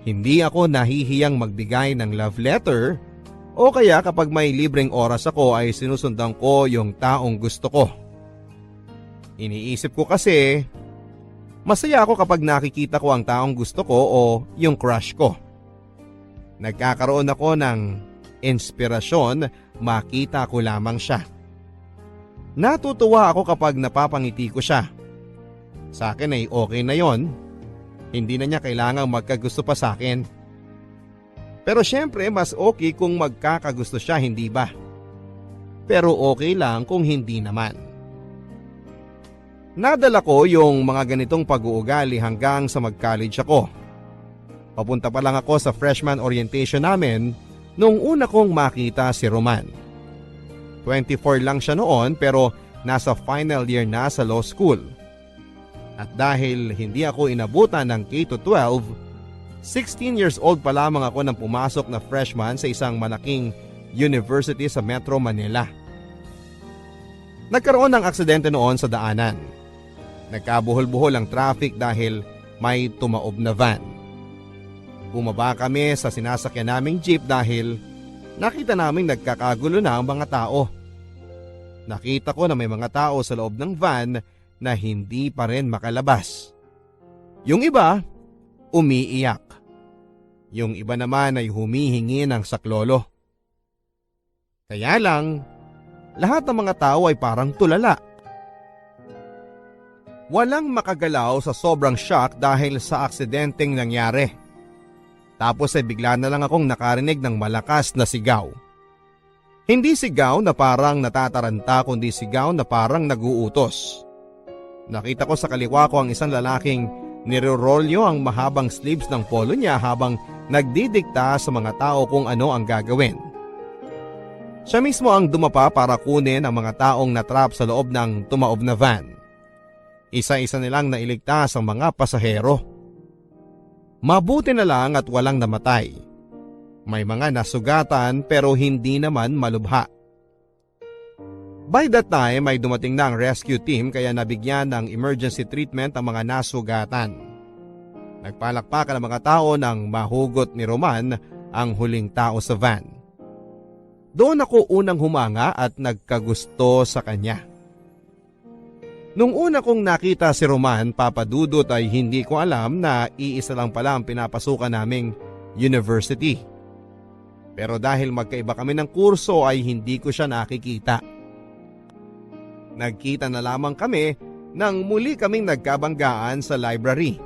Hindi ako nahihiyang magbigay ng love letter o kaya kapag may libreng oras ako ay sinusundan ko yung taong gusto ko. Iniisip ko kasi, masaya ako kapag nakikita ko ang taong gusto ko o yung crush ko. Nagkakaroon ako ng inspirasyon makita ko lamang siya. Natutuwa ako kapag napapangiti ko siya. Sa akin ay okay na yon. Hindi na niya kailangang magkagusto pa sa akin. Pero syempre mas okay kung magkakagusto siya, hindi ba? Pero okay lang kung hindi naman. Nadala ko yung mga ganitong pag-uugali hanggang sa mag-college ako. Papunta pa lang ako sa freshman orientation namin nung una kong makita si Roman. 24 lang siya noon pero nasa final year na sa law school. At dahil hindi ako inabutan ng K-12, 16 years old pa lamang ako nang pumasok na freshman sa isang malaking university sa Metro Manila. Nagkaroon ng aksidente noon sa daanan. Nagkabuhol-buhol ang traffic dahil may tumaob na van. Bumaba kami sa sinasakyan naming jeep dahil nakita naming nagkakagulo na ang mga tao. Nakita ko na may mga tao sa loob ng van na hindi pa rin makalabas. Yung iba, umiiyak. Yung iba naman ay humihingi ng saklolo. Kaya lang, lahat ng mga tao ay parang tulala. Walang makagalaw sa sobrang shock dahil sa aksidenteng nangyari. Tapos ay bigla na lang akong nakarinig ng malakas na sigaw. Hindi sigaw na parang natataranta kundi sigaw na parang naguutos. Nakita ko sa kaliwa ko ang isang lalaking nirorolyo ang mahabang sleeves ng polo niya habang nagdidikta sa mga tao kung ano ang gagawin. Siya mismo ang dumapa para kunin ang mga taong natrap sa loob ng tumaob na van. Isa-isa nilang nailigtas ang mga pasahero. Mabuti na lang at walang namatay. May mga nasugatan pero hindi naman malubha. By that time ay dumating na ang rescue team kaya nabigyan ng emergency treatment ang mga nasugatan. Nagpalakpakan ang mga tao nang mahugot ni Roman ang huling tao sa van. doon ako unang humanga at nagkagusto sa kanya. Nung una kong nakita si Roman, Papa Dudut, ay hindi ko alam na iisa lang pala ang pinapasukan naming university. Pero dahil magkaiba kami ng kurso ay hindi ko siya nakikita. Nagkita na lamang kami nang muli kaming nagkabanggaan sa library.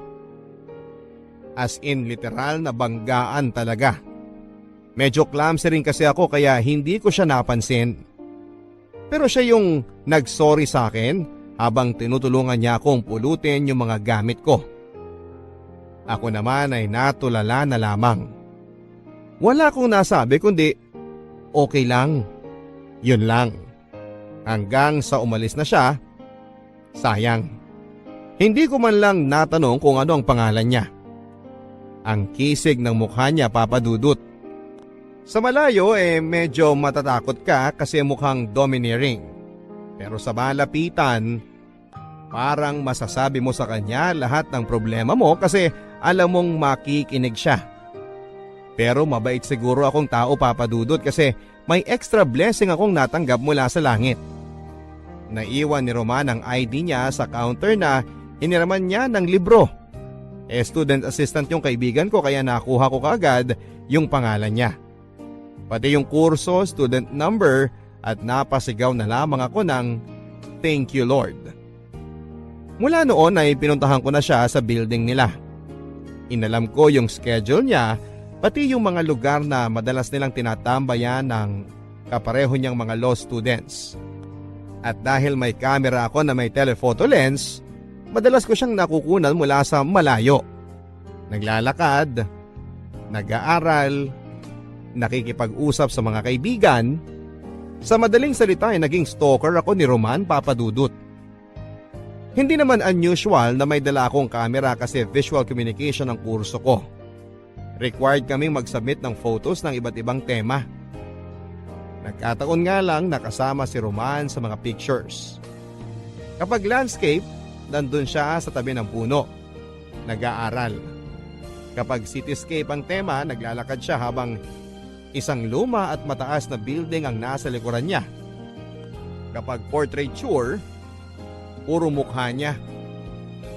As in literal na banggaan talaga. Medyo clumsy rin kasi ako kaya hindi ko siya napansin. Pero siya yung nag-sorry sa akin habang tinutulungan niya akong pulutin yung mga gamit ko. Ako naman ay natulala na lamang. Wala akong nasabi kundi okay lang. Yun lang. Hanggang sa umalis na siya, sayang. Hindi ko man lang natanong kung ano ang pangalan niya. Ang kisig ng mukha niya, Papa Dudut. Sa malayo medyo matatakot ka kasi mukhang domineering. Pero sa malapitan, parang masasabi mo sa kanya lahat ng problema mo kasi alam mong makikinig siya. Pero mabait siguro akong tao, Papa Dudut, kasi may extra blessing akong natanggap mula sa langit. Naiwan ni Roman ang ID niya sa counter na hiniraman niya ng libro. Student assistant yung kaibigan ko kaya nakuha ko kaagad yung pangalan niya. Pati yung kurso, student number at napasigaw na lamang ako ng thank you Lord. Mula noon ay pinuntahan ko na siya sa building nila. Inalam ko yung schedule niya pati yung mga lugar na madalas nilang tinatambayan ng kapareho niyang mga law students. At dahil may camera ako na may telephoto lens, madalas ko siyang nakukunan mula sa malayo. Naglalakad, nag-aaral, nakikipag-usap sa mga kaibigan. Sa madaling salita ay naging stalker ako ni Roman, Papa Dudut. Hindi naman unusual na may dala akong camera kasi visual communication ang kurso ko. Required kaming mag-submit ng photos ng iba't ibang tema. Nagkataon nga lang nakasama si Roman sa mga pictures. Kapag landscape, nandun siya sa tabi ng puno. Nag-aaral. Kapag cityscape ang tema, naglalakad siya habang isang luma at mataas na building ang nasa likuran niya. Kapag portraiture, puro mukha niya.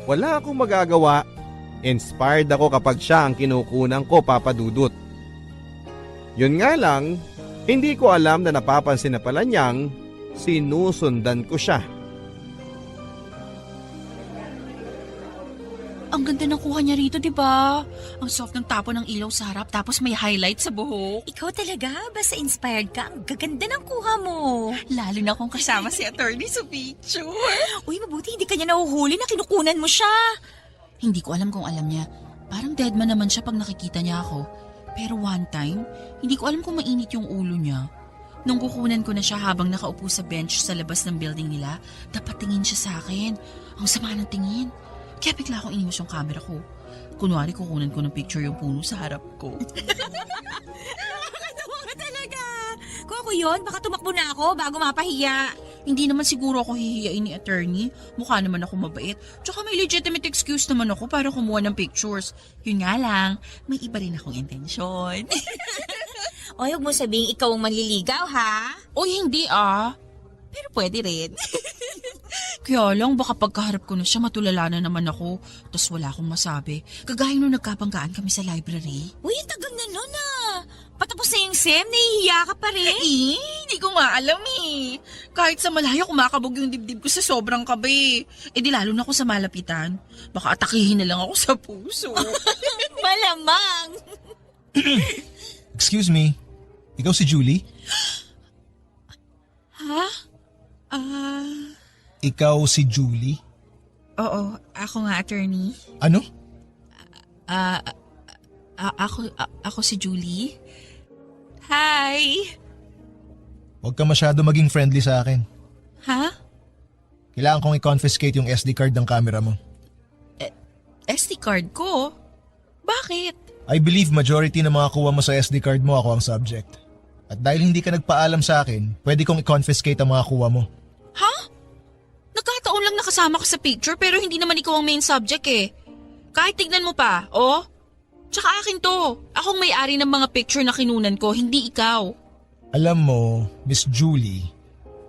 Wala akong magagawa. Inspired ako kapag siya ang kinukunan ko, Papa Dudut. Yun nga lang, hindi ko alam na napapansin na pala niyang sinusundan ko siya. Ang ganda ng kuha niya rito, di ba? Ang soft ng tapo ng ilaw sa harap tapos may highlight sa buhok. Ikaw talaga, basta inspired ka, ang gaganda ng kuha mo. Lalo na kung kasama si attorney sa picture. Uy, mabuti hindi kanya nahuhuli na kinukunan mo siya. Hindi ko alam kung alam niya. Parang deadman naman siya pag nakikita niya ako. Pero one time, hindi ko alam kung mainit yung ulo niya. Nung kukunan ko na siya habang nakaupo sa bench sa labas ng building nila, dapat tingin siya sa akin. Ang sama ng tingin. Kaya bigla akong inimos yung camera ko. Kunwari kukunan ko ng picture yung puno sa harap ko. Nakakatawa ka talaga. Kung ako yun, baka tumakbo na ako bago mapahiya. Hindi naman siguro ako hihiyain ni attorney. Mukha naman ako mabait. Tsaka may legitimate excuse naman ako para kumuha ng pictures. Yun nga lang, may iba rin akong intensyon. Oy, huwag mo sabihin ikaw ang manliligaw, ha? Oy, hindi ah. Pero pwede rin. Kaya lang, baka pagkaharap ko na siya, matulala na naman ako. Tapos wala akong masabi. Kagaya nung nagkabanggaan kami sa library. Uy, ang tagal na nun, ah. Patapos na yung SEM, nahihiya ka pa rin. Hindi ko maalam eh. Kahit sa malayo, kumakabog yung dibdib ko sa sobrang kabe. Di lalo na ako sa malapitan. Baka atakihin na lang ako sa puso. Malamang. Excuse me, ikaw si Julie? Ha? Ikaw si Julie? Oo, ako nga attorney. Ano? Ako si Julie. Hi! Huwag ka masyado maging friendly sa akin. Ha? Kailangan kong i-confiscate yung SD card ng camera mo. SD card ko? Bakit? I believe majority ng mga kuha mo sa SD card mo ako ang subject. At dahil hindi ka nagpaalam sa akin, pwede kong i-confiscate ang mga kuha mo. Ha? Nagkataon lang nakasama ka sa picture pero hindi naman ikaw ang main subject eh. Kahit tignan mo pa, oh. Tsaka akin to. Akong may-ari ng mga picture na kinunan ko, hindi ikaw. Alam mo, Miss Julie,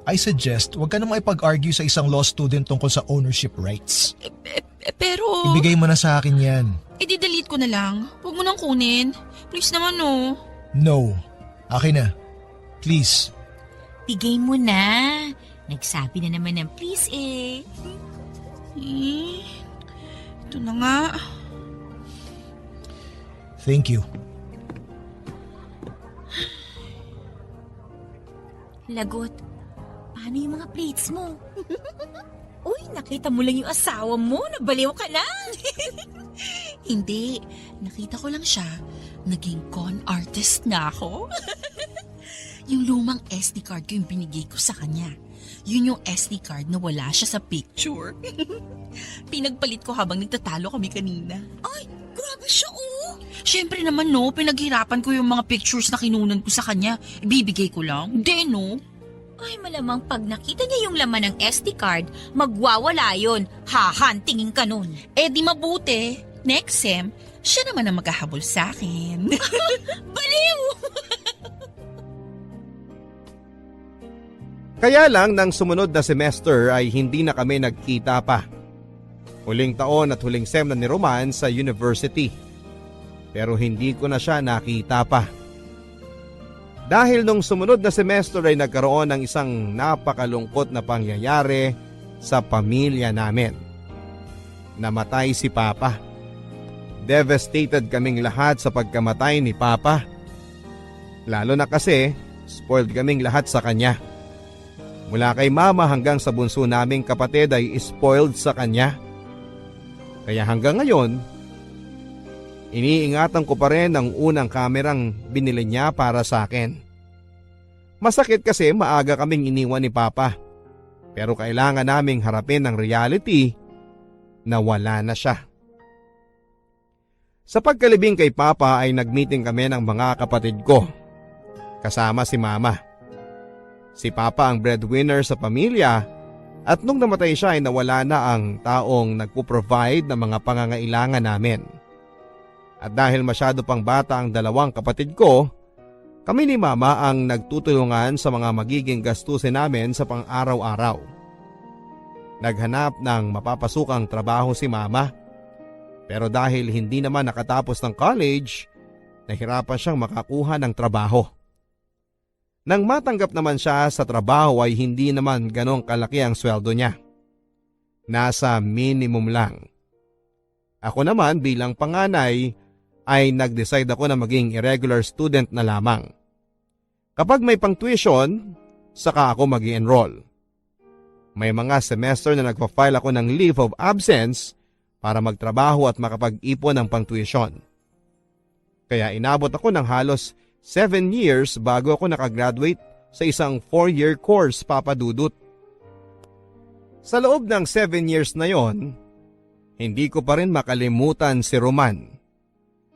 I suggest huwag ka na maipag-argue sa isang law student tungkol sa ownership rights. Pero, Ibigay mo na sa akin yan. i-delete ko na lang. Huwag mo nang kunin. Please naman no. No. Akin na. Please. Bigay mo na. Nagsabi na naman ng please eh. Ito na nga. Thank you. Lagot, paano yung mga plates mo? Uy, nakita mo lang yung asawa mo. Nabaliw ka na. Hindi. Nakita ko lang siya. Naging con artist na ako. Yung lumang SD card ko yung binigay ko sa kanya. Yun yung SD card na wala siya sa picture. Pinagpalit ko habang nagtatalo kami kanina. Ay, grabe siya oh. Siyempre naman no, pinaghirapan ko yung mga pictures na kinunan ko sa kanya. Ibibigay ko lang. Hindi no. Ay, malamang pag nakita niya yung laman ng SD card, magwawala yun. Hahantingin ka nun. Eh di mabuti. Next sem, siya naman ang maghahabol sa akin. Baliw! Kaya lang nang sumunod na semester ay hindi na kami nagkita pa. Huling taon at huling sem na ni Roman sa university. Pero hindi ko na siya nakita pa. Dahil nung sumunod na semester ay nagkaroon ng isang napakalungkot na pangyayari sa pamilya namin. Namatay si Papa. Devastated kaming lahat sa pagkamatay ni Papa. Lalo na kasi spoiled kaming lahat sa kanya. Mula kay Mama hanggang sa bunso naming kapatid ay spoiled sa kanya. Kaya hanggang ngayon, iniingatan ko pa rin ang unang kamerang binili niya para sa akin. Masakit kasi maaga kaming iniwan ni Papa. Pero kailangan naming harapin ang reality na wala na siya. Sa pagkalibing kay Papa ay nagmeeting kami ng mga kapatid ko. Kasama si Mama. Si Papa ang breadwinner sa pamilya at nung namatay siya ay nawala na ang taong nagpo-provide ng mga pangangailangan namin. At dahil masyado pang bata ang dalawang kapatid ko, kami ni Mama ang nagtutulungan sa mga magiging gastusin namin sa pang-araw-araw. Naghanap ng mapapasukang trabaho si Mama. Pero dahil hindi naman nakatapos ng college, nahirapan siyang makakuha ng trabaho. Nang matanggap naman siya sa trabaho ay hindi naman ganong kalaki ang sweldo niya. Nasa minimum lang. Ako naman bilang panganay ay nag-decide ako na maging irregular student na lamang. Kapag may pang-tuition, saka ako mag-i-enroll. May mga semester na nagpa-file ako ng leave of absence para magtrabaho at makapag-ipon ng pang-tuition. Kaya inabot ako ng halos 7 years bago ako nakagraduate sa isang 4-year course, Papa Dudut. Sa loob ng 7 years na yon, hindi ko pa rin makalimutan si Roman.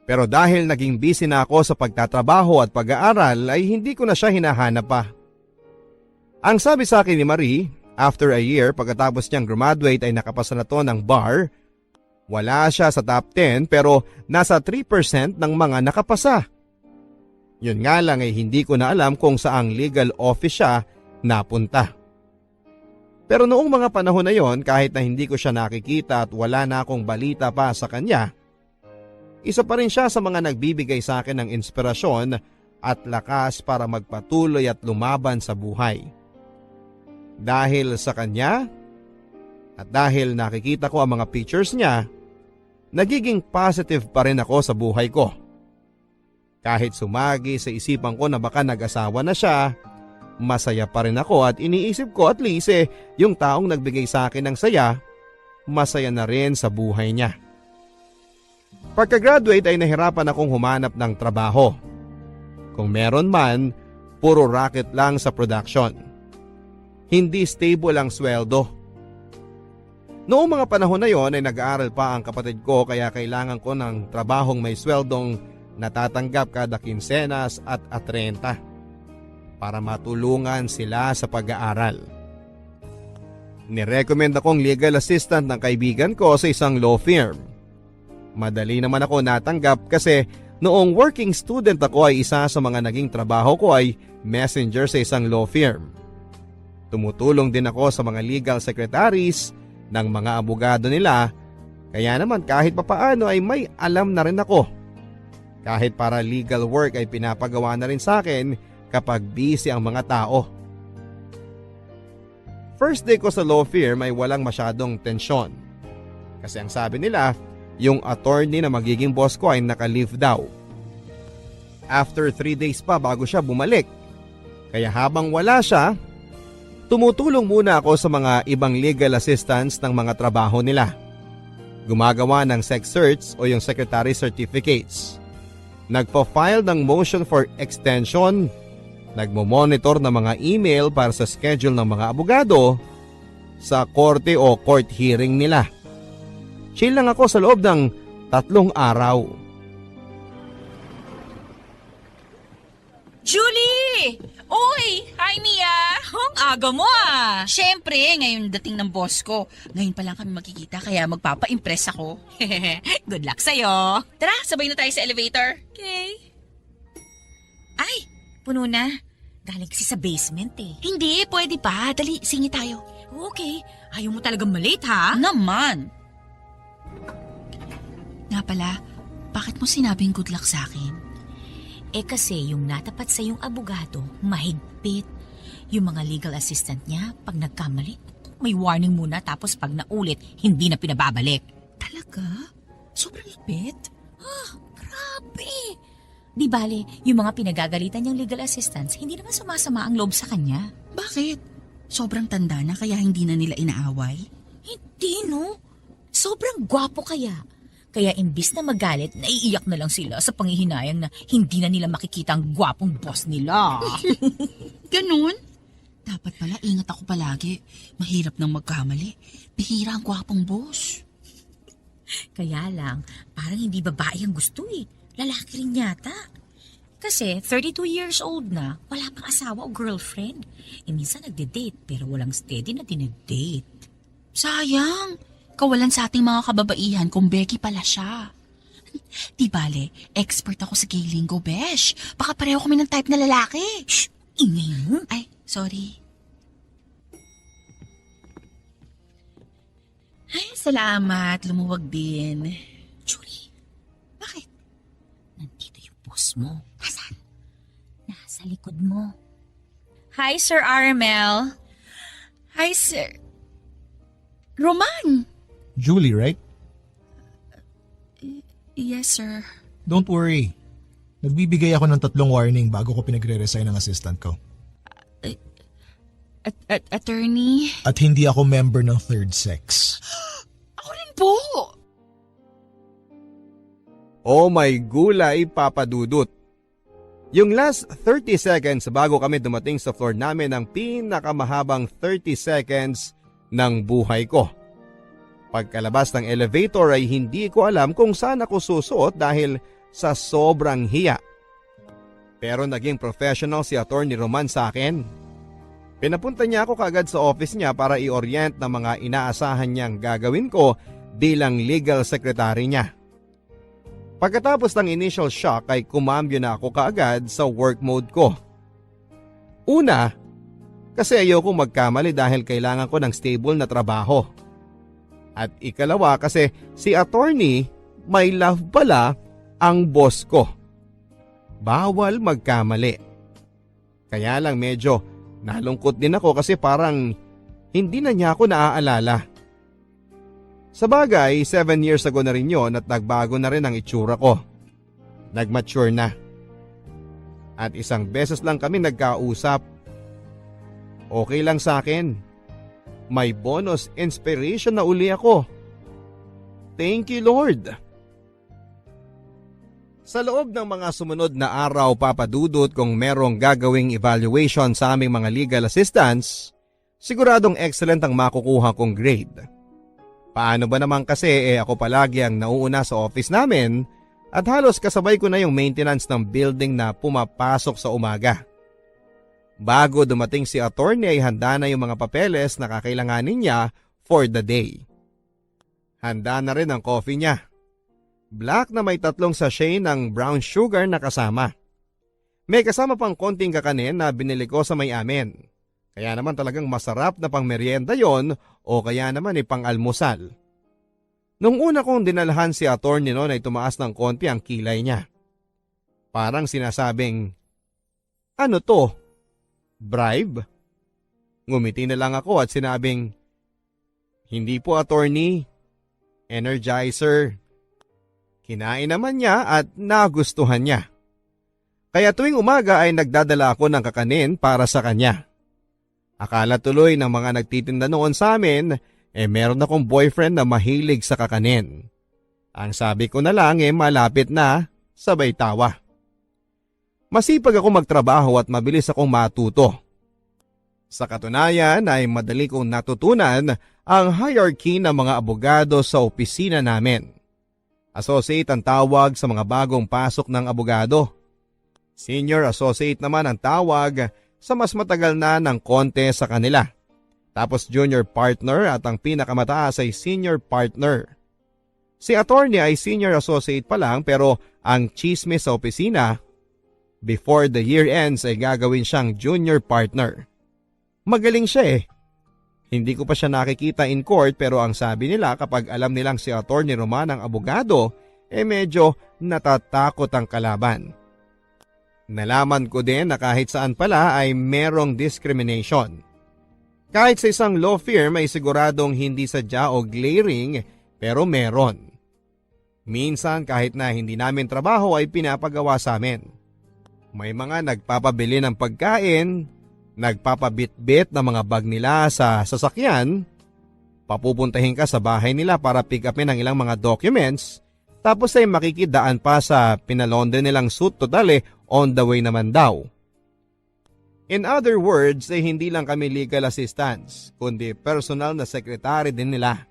Pero dahil naging busy na ako sa pagtatrabaho at pag-aaral ay hindi ko na siya hinahanap pa. Ang sabi sa akin ni Marie, after a year pagkatapos niyang graduate ay nakapasa na to ng bar. Wala siya sa top 10 pero nasa 3% ng mga nakapasa. Yun nga lang ay hindi ko na alam kung saang legal office siya napunta. Pero noong mga panahon na yon kahit na hindi ko siya nakikita at wala na akong balita pa sa kanya, isa pa rin siya sa mga nagbibigay sa akin ng inspirasyon at lakas para magpatuloy at lumaban sa buhay. Dahil sa kanya at dahil nakikita ko ang mga pictures niya, nagiging positive pa rin ako sa buhay ko. Kahit sumagi sa isipan ko na baka nag-asawa na siya, masaya pa rin ako at iniisip ko at least yung taong nagbigay sa akin ng saya, masaya na rin sa buhay niya. Pagka-graduate ay nahirapan akong humanap ng trabaho. Kung meron man, puro racket lang sa production. Hindi stable ang sweldo. Noong mga panahon na yon ay nag-aaral pa ang kapatid ko kaya kailangan ko ng trabahong may sweldong natatanggap kada kinsenas at 30 para matulungan sila sa pag-aaral. Nirecommend akong legal assistant ng kaibigan ko sa isang law firm. Madali naman ako natanggap kasi Noong working student ako ay isa sa mga naging trabaho ko ay messenger sa isang law firm. Tumutulong din ako sa mga legal secretaries ng mga abogado nila, kaya naman kahit papaano ay may alam na rin ako. Kahit para legal work ay pinapagawa na rin sa akin kapag busy ang mga tao. First day ko sa law firm ay walang masyadong tensyon. Kasi ang sabi nila, yung attorney na magiging boss ko ay naka-leave daw. After 3 days pa bago siya bumalik. Kaya habang wala siya, tumutulong muna ako sa mga ibang legal assistants ng mga trabaho nila. Gumagawa ng sex search o yung secretary certificates. Nagpa-file ng motion for extension. Nagmo-monitor ng mga email para sa schedule ng mga abogado sa korte o court hearing nila. Chill lang ako sa loob ng 3 araw. Julie! Uy! Hi, Mia! Ang aga mo ah! Siyempre, ngayon dating ng boss ko. Ngayon pa lang kami magkikita kaya magpapa-impress ako. Good luck sa'yo. Tara, sabay na tayo sa elevator. Okay. Ay, puno na. Galing kasi sa basement eh. Hindi, pwede pa. Dali, singi tayo. Okay, ayaw mo talagang malate ha? Naman! Nga pala, bakit mo sinabing good luck sa akin? Eh kasi yung natapat sa yung abogado, mahigpit. Yung mga legal assistant niya, pag nagkamali, may warning muna tapos pag naulit, hindi na pinababalik. Talaga? Sobrang lipit? Grabe! Di bale, yung mga pinagagalitan niyang legal assistants, hindi naman sumasama ang loob sa kanya. Bakit? Sobrang tanda na kaya hindi na nila inaaway? Hindi no? Sobrang gwapo kaya. Kaya imbis na magalit, naiiyak na lang sila sa panghihinayang na hindi na nila makikita ang gwapong boss nila. Ganun? Dapat pala ingat ako palagi. Mahirap nang magkamali. Bihira ang gwapong boss. Kaya lang, parang hindi babae ang gusto eh. Lalaki rin yata. Kasi 32 years old na, wala pang asawa o girlfriend. E minsan nagde-date pero walang steady na dinedate. Sayang. Kawalan sa ating mga kababaihan kung Becky pala siya. Di bale, expert ako sa gay lingo, besh. Baka pareho kami ng type na lalaki. Shh! Ingay mo. Ay, sorry. Ay, salamat. Lumuwag din. Julie, Bakit? nandito yung boss mo. Nasaan? Nasa likod mo. Hi, Sir Armel. Hi, sir. Roman. Julie, right? Yes, sir. Don't worry. Nagbibigay ako ng 3 warning bago ko pinagre-resign ng assistant ko. Attorney? At hindi ako member ng third sex. Ako rin po. Oh my gulay, Papa Dudut. Yung last 30 seconds bago kami dumating sa floor namin ang pinakamahabang 30 seconds ng buhay ko. Pagkalabas ng elevator ay hindi ko alam kung saan ako susuot dahil sa sobrang hiya. Pero naging professional si Attorney Roman sa akin. Pinapunta niya ako kagad sa office niya para i-orient ng mga inaasahan niyang gagawin ko bilang legal secretary niya. Pagkatapos ng initial shock ay kumambyo na ako kaagad sa work mode ko. Una, kasi ayoko magkamali dahil kailangan ko ng stable na trabaho. At ikalawa kasi si attorney may love pala ang boss ko. Bawal magkamali. Kaya lang medyo nalungkot din ako kasi parang hindi na niya ako naaalala. Sa bagay, 7 years ago na rin yun at nagbago na rin ang itsura ko. Nagmature na. At isang beses lang kami nagkausap. Okay lang sa akin. May bonus inspiration na uli ako. Thank you, Lord. Sa loob ng mga sumunod na araw, papadudot kung merong gagawing evaluation sa aming mga legal assistants, siguradong excellent ang makukuha kong grade. Paano ba naman kasi ako palagi ang nauuna sa office namin at halos kasabay ko na yung maintenance ng building na pumapasok sa umaga. Bago dumating si attorney ay handa na yung mga papeles na kakailanganin niya for the day. Handa na rin ang coffee niya. Black na may 3 sachet ng brown sugar na kasama. May kasama pang konting kakanin na binili ko sa may amin. Kaya naman talagang masarap na pang merienda yon o kaya naman pang almusal. Nung una kong dinalhan si attorney noon ay tumaas ng konti ang kilay niya. Parang sinasabing, "Ano to? Bribe?" Ngumiti na lang ako at sinabing, "Hindi po attorney, Energizer." Kinain naman niya at nagustuhan niya. Kaya tuwing umaga ay nagdadala ako ng kakanin para sa kanya. Akala tuloy ng mga nagtitinda noon sa amin, meron akong boyfriend na mahilig sa kakanin. Ang sabi ko na lang malapit na, sabay tawa. Masipag ako magtrabaho at mabilis akong matuto. Sa katunayan ay madali kong natutunan ang hierarchy ng mga abogado sa opisina namin. Associate ang tawag sa mga bagong pasok ng abogado. Senior associate naman ang tawag sa mas matagal na ng konti sa kanila. Tapos junior partner at ang pinakamataas ay senior partner. Si attorney ay senior associate pa lang pero ang chismis sa opisina, before the year ends ay gagawin siyang junior partner. Magaling siya Hindi ko pa siya nakikita in court pero ang sabi nila kapag alam nilang si attorney Roman ang abogado, medyo natatakot ang kalaban. Nalaman ko din na kahit saan pala ay merong discrimination. Kahit sa isang law firm ay siguradong hindi sadya o glaring pero meron. Minsan kahit na hindi namin trabaho ay pinapagawa sa amin. May mga nagpapabili ng pagkain, nagpapabitbit ng mga bag nila sa sasakyan, papupuntahin ka sa bahay nila para pick upin ang ilang mga documents, tapos ay makikidaan pa sa pinalonde nilang suit total on the way naman daw. In other words hindi lang kami legal assistants, kundi personal na secretary din nila.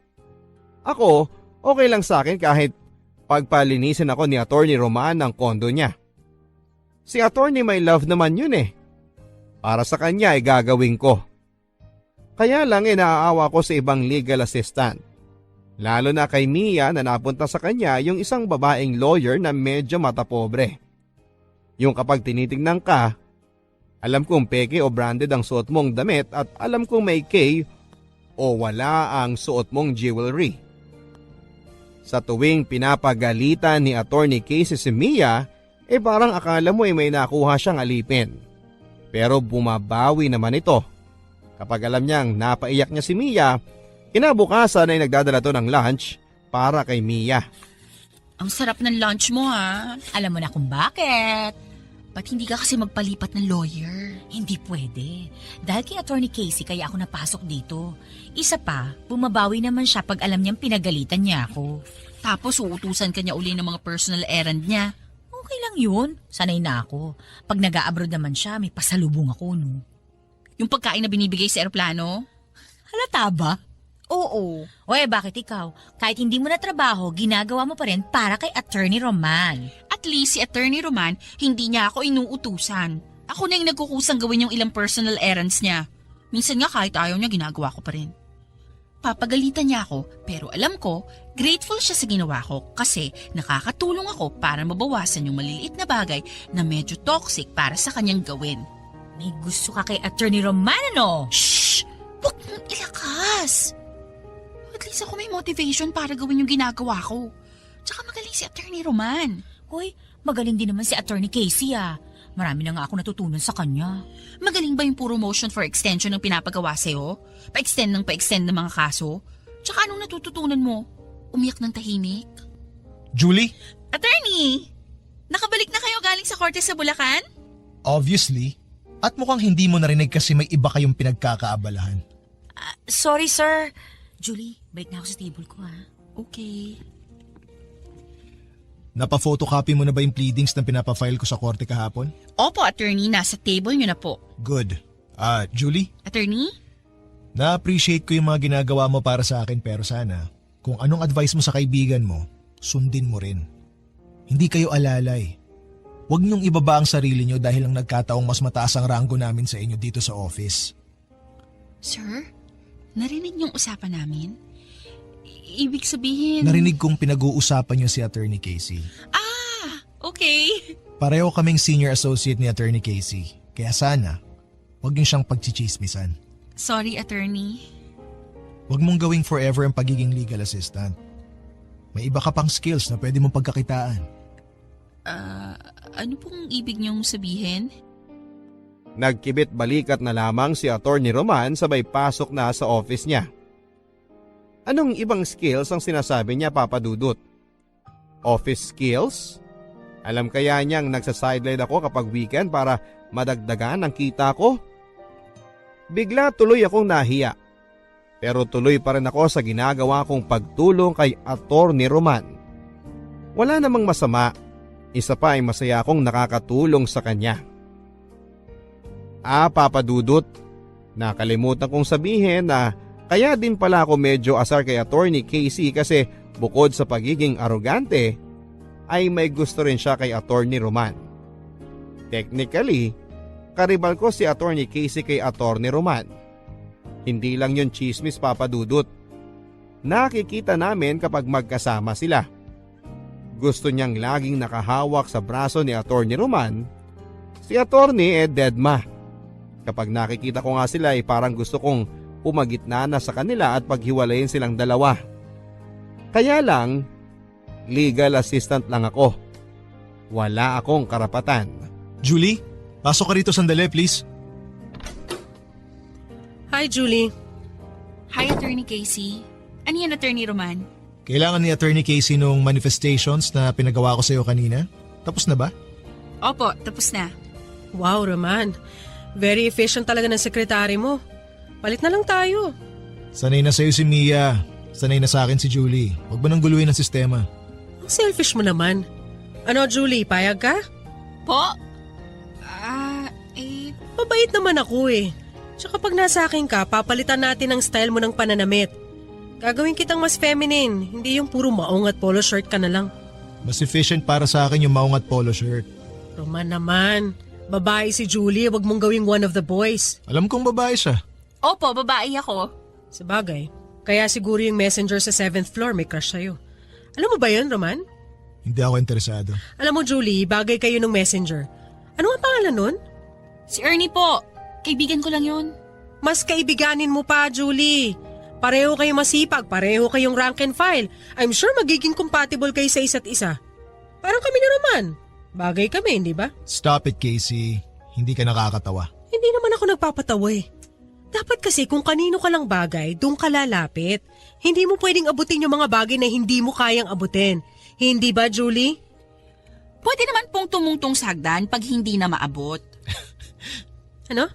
Ako, okay lang sa akin kahit pagpalinisin ako ni Attorney Roman ng kondo niya. Si Attorney may love naman yun Para sa kanya ay gagawin ko. Kaya lang naaawa ko sa ibang legal assistant. Lalo na kay Mia na napunta sa kanya yung isang babaeng lawyer na medyo matapobre. Yung kapag tinitingnan ka, alam kong peke o branded ang suot mong damit at alam kong may K o wala ang suot mong jewelry. Sa tuwing pinapagalitan ni Attorney Casey si Mia, parang akala mo may nakuha siyang alipin. Pero bumabawi naman ito. Kapag alam niyang napaiyak niya si Mia, kinabukasan ay nagdadala to ng lunch para kay Mia. Ang sarap ng lunch mo Alam mo na kung bakit. Ba't hindi ka kasi magpalipat ng lawyer? Hindi pwede. Dahil kay Attorney Casey kaya ako napasok dito. Isa pa, bumabawi naman siya pag alam niyang pinagalitan niya ako. Tapos uutusan ka niya uli ng mga personal errand niya. Okay lang yun. Sanay na ako. Pag nag-a-abroad naman siya, may pasalubong ako, no? Yung pagkain na binibigay sa eroplano? Halata ba? Oo. Bakit ikaw? Kahit hindi mo na trabaho, ginagawa mo pa rin para kay Attorney Roman. At least si Attorney Roman, hindi niya ako inuutusan. Ako na yung nagkukusang gawin yung ilang personal errands niya. Minsan nga kahit ayaw niya, ginagawa ko pa rin. Papagalitan niya ako, pero alam ko, grateful siya sa ginawa ko kasi nakakatulong ako para mabawasan yung maliliit na bagay na medyo toxic para sa kanyang gawin. May gusto ka kay Attorney Roman, ano? Shhh! Huwag mong ilakas! At least ako may motivation para gawin yung ginagawa ko. Tsaka magaling si Attorney Roman. Hoy, magaling din naman si Attorney Casey Marami na nga ako natutunan sa kanya. Magaling ba yung puro motion for extension ng pinapagawa sa'yo? Pa-extend ng mga kaso? Tsaka anong natututunan mo? Umiyak ng tahimik? Julie? Attorney! Nakabalik na kayo galing sa korte sa Bulacan? Obviously. At mukhang hindi mo narinig kasi may iba kayong pinagkakaabalahan. Sorry, sir. Julie, balik na ako sa table ko, Okay. Napa-photocopy mo na ba yung pleadings na pinapafile ko sa korte kahapon? Opo, attorney. Nasa table nyo na po. Good. Julie? Attorney? Na-appreciate ko yung mga ginagawa mo para sa akin pero sana, kung anong advice mo sa kaibigan mo, sundin mo rin. Hindi kayo alalay. Huwag niyong ibaba ang sarili niyo dahil lang nagkataong mas mataas ang ranggo namin sa inyo dito sa office. Sir, narinig niyong usapan namin? ibig sabihin... Narinig kong pinag-uusapan niyo si Attorney Casey. Okay. Pareho kaming senior associate ni Attorney Casey. Kaya sana, huwag niyo siyang pagchichismisan. Sorry, attorney. Huwag mong gawing forever ang pagiging legal assistant. May iba ka pang skills na pwede mong pagkakitaan. Ano pong ibig niyong sabihin? Nagkibit balikat na lamang si Attorney Roman sabay pasok na sa office niya. Anong ibang skills ang sinasabi niya, Papa Dudut? Office skills? Alam kaya niyang nagsa-sideline ako kapag weekend para madagdagan ang kita ko? Bigla tuloy akong nahiya. Pero tuloy pa rin ako sa ginagawa kong pagtulong kay Attorney Roman. Wala namang masama. Isa pa ay masaya akong nakakatulong sa kanya. Papa Dudut, nakalimutan kong sabihin na kaya din pala ako medyo asar kay Attorney Casey kasi bukod sa pagiging arogante, ay may gusto rin siya kay Attorney Roman. Technically, karibal ko si Attorney Casey kay Attorney Roman. Hindi lang yun chismis, Papa Dudut. Nakikita namin kapag magkasama sila. Gusto niyang laging nakahawak sa braso ni Attorney Roman. Si Attorney deadma. Kapag nakikita ko nga sila ay parang gusto kong pumagitna na sa kanila at paghiwalayin silang dalawa. Kaya lang, legal assistant lang ako. Wala akong karapatan. Julie, pasok ka rito sandali please. Hi, Julie. Hi, Attorney Casey. Ano yan, Attorney Roman? Kailangan ni Attorney Casey nung manifestations na pinagawa ko sa iyo kanina. Tapos na ba? Opo, tapos na. Wow, Roman. Very efficient talaga ng sekretary mo. Palit na lang tayo. Sanay na sa'yo si Mia. Sanay na sa akin si Julie. Huwag mo nang guluhin ang sistema. Ang selfish mo naman. Ano, Julie, payag ka? Po? Mabait naman ako eh. Tsaka pag nasa akin ka, papalitan natin ang style mo ng pananamit. Gagawin kitang mas feminine, hindi yung puro maong at polo shirt ka na lang. Mas efficient para sa akin yung maong at polo shirt. Roman naman, babae si Julie, wag mong gawing one of the boys. Alam kong babae siya. Opo, babae ako. Sabagay, kaya siguro yung messenger sa 7th floor may crush sa'yo. Alam mo ba yun, Roman? Hindi ako interesado. Alam mo, Julie, bagay kayo ng messenger. Ano ang pangalan nun? Si Ernie po. Kaibigan ko lang yun. Mas kaibiganin mo pa, Julie. Pareho kayong masipag, pareho kayong rank and file. I'm sure magiging compatible kayo sa isa't isa. Parang kami ni Roman. Bagay kami, hindi ba? Stop it, Casey. Hindi ka nakakatawa. Hindi naman ako nagpapatawa eh. Dapat kasi kung kanino ka lang bagay, doon ka lalapit. Hindi mo pwedeng abutin yung mga bagay na hindi mo kayang abutin. Hindi ba, Julie? Pwede naman pong tumungtong sa hagdan pag hindi na maabot. Ano?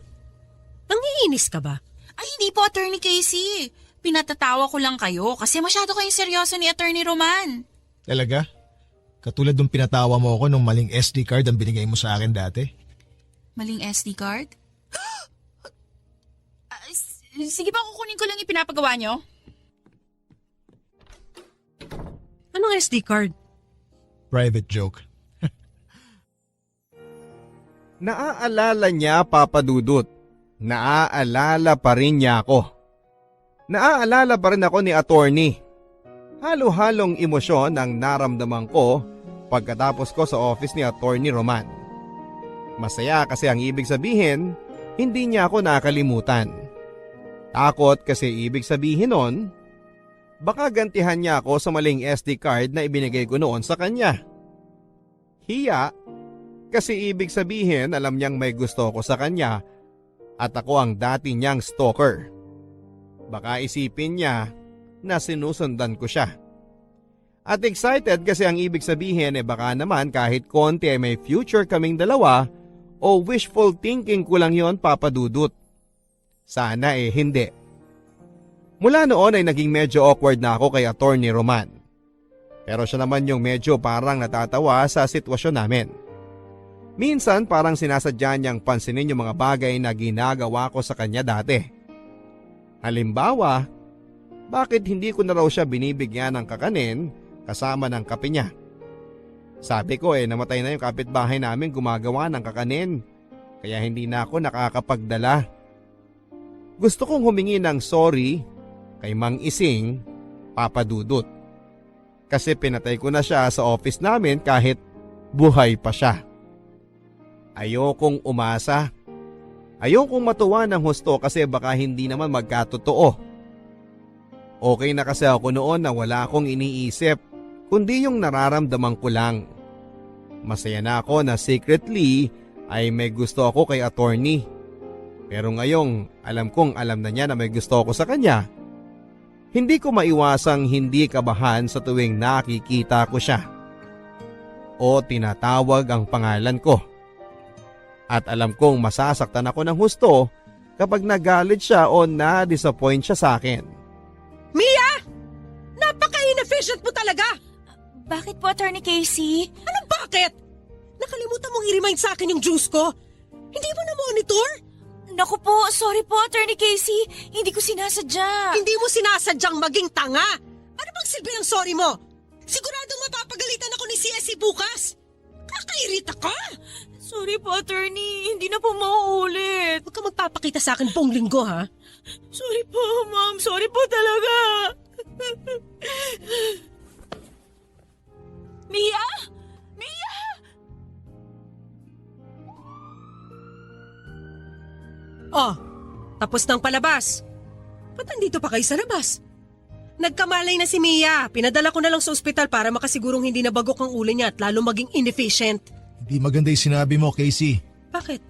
Nangiinis ka ba? Ay, hindi po, Attorney Casey. Pinatatawa ko lang kayo kasi masyado kayong seryoso ni Attorney Roman. Talaga? Katulad nung pinatawa mo ako nung maling SD card ang binigay mo sa akin dati? Maling SD card? Sige ba, kukunin ko lang yung pinapagawa nyo? Anong SD card? Private joke. Naaalala niya, Papa Dudut. Naaalala pa rin niya ako. Naaalala pa rin ako ni Attorney. Halo-halong emosyon ang naramdaman ko pagkatapos ko sa office ni Attorney Roman. Masaya kasi ang ibig sabihin, hindi niya ako nakalimutan. Takot kasi ibig sabihin nun, baka gantihan niya ako sa maling SD card na ibinigay ko noon sa kanya. Hiya, kasi ibig sabihin alam niyang may gusto ko sa kanya at ako ang dati niyang stalker. Baka isipin niya na sinusundan ko siya. At excited kasi ang ibig sabihin baka naman kahit konti ay may future kaming dalawa o wishful thinking ko lang yon, Papa Dudut. Sana hindi. Mula noon ay naging medyo awkward na ako kay Attorney Roman. Pero siya naman yung medyo parang natatawa sa sitwasyon namin. Minsan parang sinasadya niyang pansinin yung mga bagay na ginagawa ko sa kanya dati. Halimbawa, bakit hindi ko na raw siya binibigyan ng kakanin kasama ng kape niya? Sabi ko namatay na yung kapitbahay namin gumagawa ng kakanin, kaya hindi na ako nakakapagdala. Gusto kong humingi ng sorry kay Mang Ising Papa Dudut. Kasi pinatay ko na siya sa office namin kahit buhay pa siya. Ayokong umasa. Ayokong matuwa ng husto kasi baka hindi naman magkatotoo. Okay na kasi ako noon na wala akong iniisip, kundi yung nararamdaman ko lang. Masaya na ako na secretly ay may gusto ako kay attorney. Pero ngayong alam kong alam na niya na may gusto ako sa kanya, hindi ko maiwasang hindi kabahan sa tuwing nakikita ko siya o tinatawag ang pangalan ko. At alam kong masasaktan ako ng husto kapag nagalit siya o na-disappoint siya sa akin. Mia! Napaka-inefficient mo talaga! Bakit po, Attorney Casey? Anong bakit? Nakalimutan mong i-remind sa akin yung juice ko. Hindi mo na-monitor? Naku po, sorry po, Attorney Casey. Hindi ko sinasadya. Hindi mo sinasadyang maging tanga. Ano bang silbi ng sorry mo? Siguradong mapapagalitan ako ni CSC bukas. Kakairita ka! Sorry po, Attorney. Hindi na po mauulit. Huwag ka magpapakita sa akin buong linggo, ha? Sorry po, Ma'am. Sorry po talaga. Mia? Mia? Oh, tapos ng palabas. Ba't nandito pa kayo sa labas? Nagkamalay na si Mia. Pinadala ko na lang sa ospital para makasigurong hindi nabagok ang ulo niya at lalo maging inefficient. Hindi maganda yung sinabi mo, Casey. Bakit?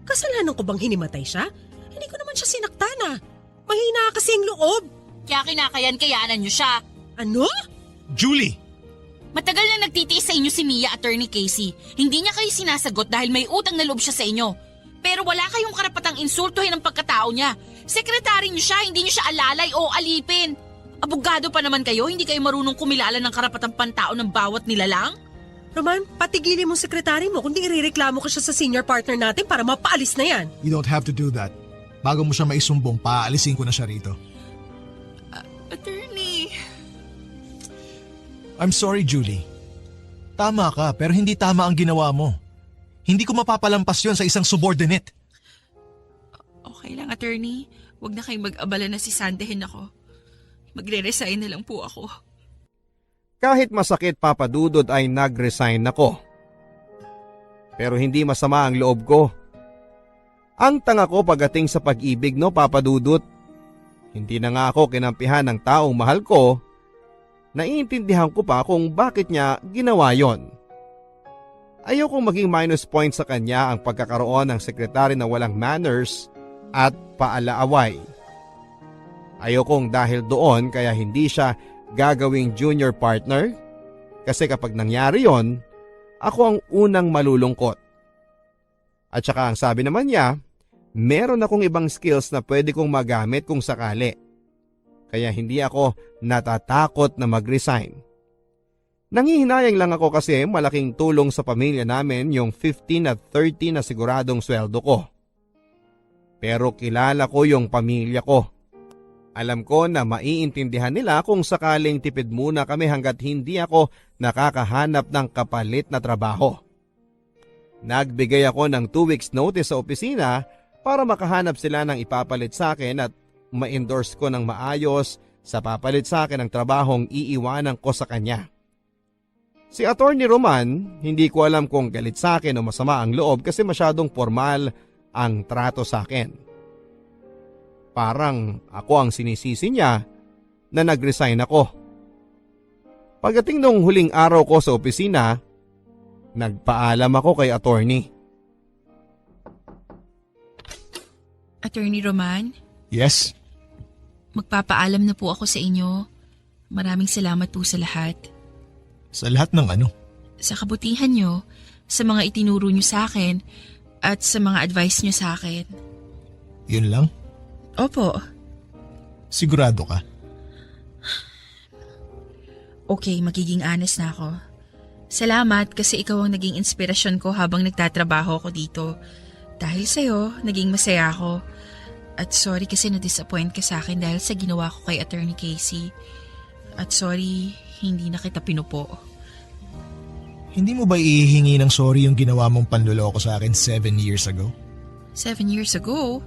Kasalanan ko bang hinimatay siya? Hindi ko naman siya sinaktan. Mahina kasi ang loob. Kaya kinakayan-kayanan niyo siya. Ano? Julie! Matagal na nagtitiis sa inyo si Mia, Attorney Casey. Hindi niya kayo sinasagot dahil may utang na loob siya sa inyo. Pero wala kayong karapatang insultuhin ang pagkatao niya. Sekretary niyo siya, hindi niyo siya alalay o alipin. Abogado pa naman kayo, hindi kayo marunong kumilala ng karapatang pantao ng bawat nilalang? Roman, patigilin mo sekretary mo kundi irereklamo ko siya sa senior partner natin para mapaalis na yan. You don't have to do that. Bago mo siya maisumbong, paalisin ko na siya rito. Attorney. I'm sorry, Julie. Tama ka, pero hindi tama ang ginawa mo. Hindi ko mapapalampas yon sa isang subordinate. Okay lang, Attorney. Huwag na kayong mag-abala na sisandehin ako. Magre-resign na lang po ako. Kahit masakit, Papa Dudut, ay nag-resign ako. Pero hindi masama ang loob ko. Ang tanga ko pagdating sa pag-ibig, no, Papa Dudut. Hindi na nga ako kinampihan ng taong mahal ko. Naiintindihan ko pa kung bakit niya ginawa yon. Ayokong maging minus point sa kanya ang pagkakaroon ng sekretary na walang manners at paalaaway. Ayokong dahil doon kaya hindi siya gagawing junior partner kasi kapag nangyari yon, ako ang unang malulungkot. At saka ang sabi naman niya, meron akong ibang skills na pwede kong magamit kung sakali. Kaya hindi ako natatakot na mag-resign. Nangihinayang lang ako kasi malaking tulong sa pamilya namin yung 15 at 30 na siguradong sweldo ko. Pero kilala ko yung pamilya ko. Alam ko na maiintindihan nila kung sakaling tipid muna kami hanggat hindi ako nakakahanap ng kapalit na trabaho. Nagbigay ako ng 2 weeks notice sa opisina para makahanap sila ng ipapalit sa akin at ma-endorse ko ng maayos sa papalit sa akin ng trabahong iiwanan ko sa kanya. Si Attorney Roman, hindi ko alam kung galit sa akin o masama ang loob kasi masyadong formal ang trato sa akin. Parang ako ang sinisisi niya na nag-resign ako. Pagdating nung huling araw ko sa opisina, nagpaalam ako kay attorney. Attorney Roman, Yes? magpapaalam na po ako sa inyo. Maraming salamat po sa lahat. Sa lahat ng ano? Sa kabutihan nyo, sa mga itinuro nyo sa akin, at sa mga advice nyo sa akin. Yun lang? Opo. Sigurado ka? Okay, magiging honest na ako. Salamat kasi ikaw ang naging inspirasyon ko habang nagtatrabaho ako dito. Dahil sa'yo, naging masaya ako. At sorry kasi na-disappoint ka sa akin dahil sa ginawa ko kay Attorney Casey. At sorry, hindi na kita pinupo. Hindi mo ba ihihingi ng sorry yung ginawa mong panluloko sa akin 7 years ago? 7 years ago?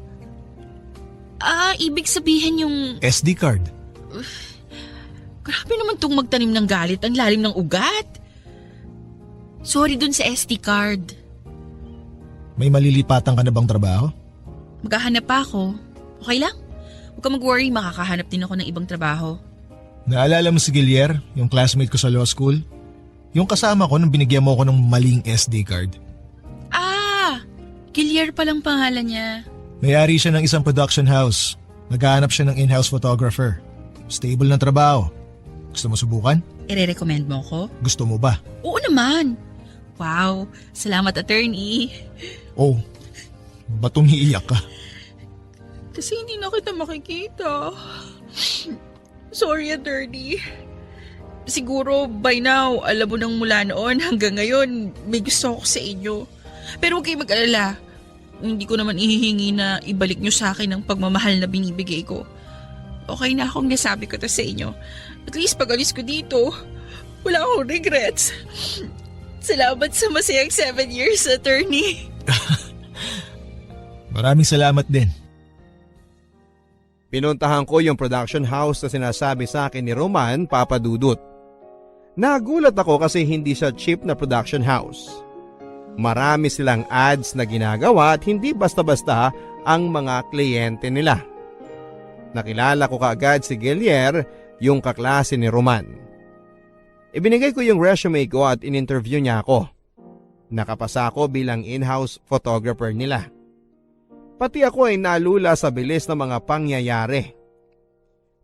Ibig sabihin yung... SD card. Grabe naman tong magtanim ng galit. Ang lalim ng ugat. Sorry dun sa SD card. May malilipatan ka na bang trabaho? Maghahanap pa ako. Okay lang? Huwag ka mag-worry, makakahanap din ako ng ibang trabaho. Naalala mo si Gilier, yung classmate ko sa law school? Yung kasama ko nung binigyan mo ko ng maling SD card. Gilier palang pangalan niya. May-ari siya ng isang production house. Naghahanap siya ng in-house photographer. Stable na trabaho. Gusto mo subukan? I-recommend mo ko? Gusto mo ba? Oo naman. Wow, salamat attorney. Oh, ba't umiiyak ka? Kasi hindi na kita makikita. Sorry attorney. Siguro by now, alam mo nang mula noon hanggang ngayon, may gusto ako sa inyo. Pero huwag kayo mag-alala. Hindi ko naman ihihingi na ibalik nyo sa akin ang pagmamahal na binibigay ko. Okay na akong nasabi ko to sa inyo. At least pag alis ko dito, wala akong regrets. Salamat sa masayang 7 years, attorney. Maraming salamat din. Pinuntahan ko yung production house na sinasabi sa akin ni Roman, Papa Dudut. Nagulat ako kasi hindi siya cheap na production house. Marami silang ads na ginagawa at hindi basta-basta ang mga kliyente nila. Nakilala ko kaagad si Gilier, yung kaklase ni Roman. Ibinigay ko yung resume ko at in-interview niya ako. Nakapasa ako bilang in-house photographer nila. Pati ako ay nalula sa bilis ng mga pangyayari.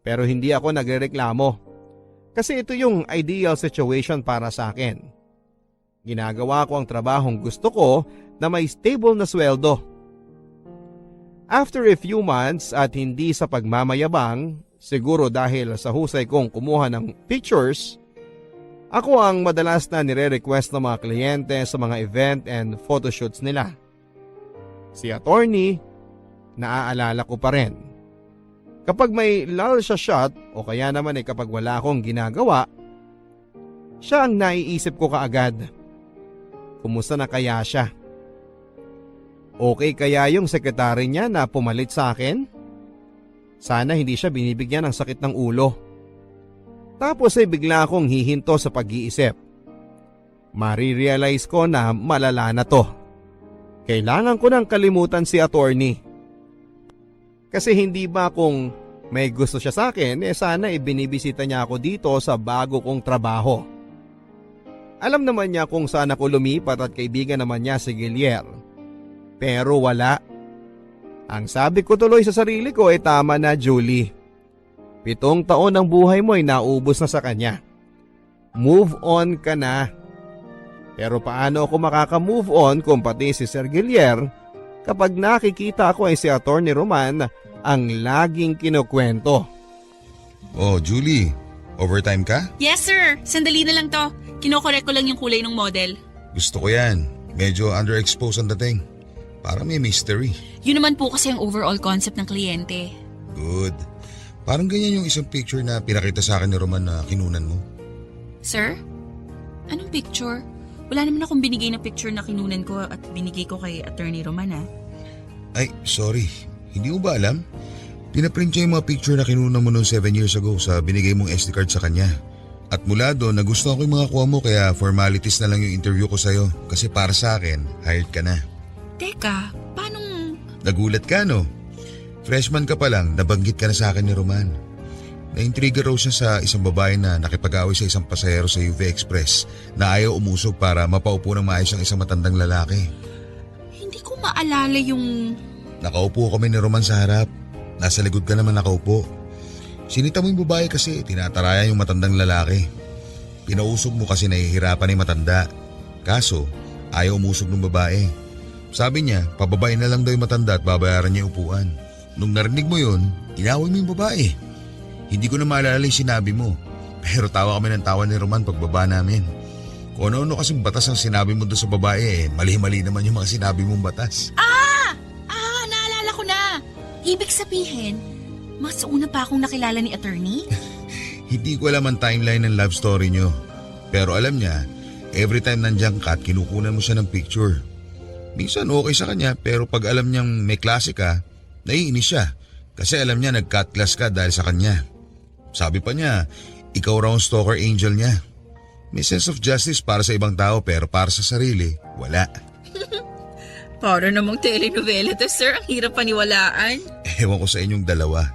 Pero hindi ako nagrereklamo. Kasi ito yung ideal situation para sa akin. Ginagawa ko ang trabahong gusto ko na may stable na sweldo. After a few months at hindi sa pagmamayabang, siguro dahil sa husay kong kumuha ng pictures, ako ang madalas na nire-request ng mga kliyente sa mga event and photoshoots nila. Si attorney, naaalala ko pa rin. Kapag may lull sa shot o kaya naman ay kapag wala akong ginagawa, siya ang naiisip ko kaagad. Kumusta na kaya siya? Okay kaya yung sekretary niya na pumalit sa akin? Sana hindi siya binibigyan ng sakit ng ulo. Tapos ay bigla akong hihinto sa pag-iisip. Marirealize ko na malala na to. Kailangan ko nang kalimutan si attorney. Kasi hindi ba kung may gusto siya sa akin, sana ibinibisita niya ako dito sa bago kong trabaho. Alam naman niya kung saan ako lumipat at kaibigan naman niya si Gilier. Pero wala. Ang sabi ko tuloy sa sarili ko ay tama na, Julie. 7 taon ng buhay mo ay naubos na sa kanya. Move on ka na. Pero paano ako makaka-move on kung pati si Sir Gilier kapag nakikita ko ay si Attorney Roman ang laging kinukwento? Oh, Julie, overtime ka? Yes sir, sandali na lang to. Kinokorek ko lang yung kulay ng model. Gusto ko yan. Medyo underexposed ang dating. Para may mystery. Yun naman po kasi ang overall concept ng kliyente. Good. Parang ganyan yung isang picture na pinakita sa akin ni Roman na kinunan mo. Sir? Anong picture? Wala naman akong binigay na picture na kinunan ko at binigay ko kay Attorney Roman Ay, sorry. Hindi mo ba alam? Pinaprint niya yung mga picture na kinunan mo noong 7 years ago sa binigay mong SD card sa kanya. At mula doon, nagustuhan ko yung mga kuha mo kaya formalities na lang yung interview ko sa'yo. Kasi para sa akin, hired ka na. Teka, paanong... Nagulat ka, no? Freshman ka pa lang, nabanggit ka na sa akin ni Roman. Naintriga raw siya sa isang babae na nakipag-away sa isang pasahero sa UV Express na ayaw umusog para mapaupo ng maayos ang isang matandang lalaki. Hindi ko maalala yung... Nakaupo kami ni Roman sa harap. Nasa likod ka naman nakaupo. Sinita mo yung babae kasi tinatarayan yung matandang lalaki. Pinausog mo kasi nahihirapan yung matanda. Kaso, ayaw umusog ng babae. Sabi niya, pababain na lang daw yung matanda at babayaran niya yung upuan. Nung narinig mo yun, inaway mo yung babae. Hindi ko na maalala yung sinabi mo. Pero tawa kami ng tawa ni Roman pagbaba namin. Kung ano-ano kasing batas ang sinabi mo doon sa babae, mali-mali naman yung mga sinabi mong batas. Naalala ko na. Ibig sabihin, mas una pa akong nakilala ni attorney? Hindi ko alam ang timeline ng love story nyo. Pero alam niya, every time nandiyan ka at kinukunan mo siya ng picture. Minsan okay sa kanya pero pag alam niyang may klase ka, naiinis siya. Kasi alam niya nag-cut class ka dahil sa kanya. Sabi pa niya, Ikaw raw ang stalker angel niya. May sense of justice para sa ibang tao pero para sa sarili, wala. Para namang telenovela to, sir. Ang hirap paniwalaan. Ewan ko sa inyong dalawa.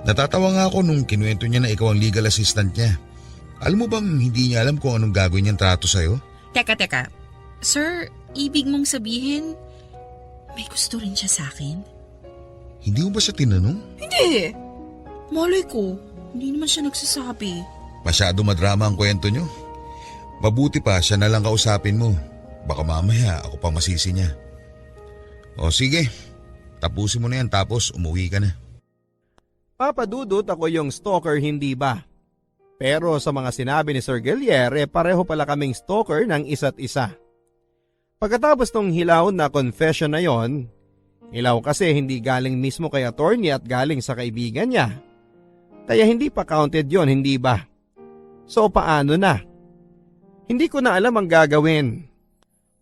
Natatawa nga ako nung kinuwento niya na ikaw ang legal assistant niya. Alam mo bang hindi niya alam kung anong gagawin niyang trato sa'yo? Teka. Sir, ibig mong sabihin, may gusto rin siya sa akin? Hindi mo ba siya tinanong? Hindi. Malay ko, hindi naman siya nagsasabi. Masyado madrama ang kwento niyo. Mabuti pa siya na lang kausapin mo. Baka mamaya ako pang masisi niya. O sige, tapusin mo na yan tapos umuwi ka na. Papa Dudut, ako yung stalker, hindi ba? Pero sa mga sinabi ni Sir Guilliere, pareho pala kaming stalker ng isa't isa. Pagkatapos ng hilaw na confession na yon, hilaw kasi hindi galing mismo kay attorney at galing sa kaibigan niya. Kaya hindi pa counted yon, hindi ba? So paano na? Hindi ko na alam ang gagawin.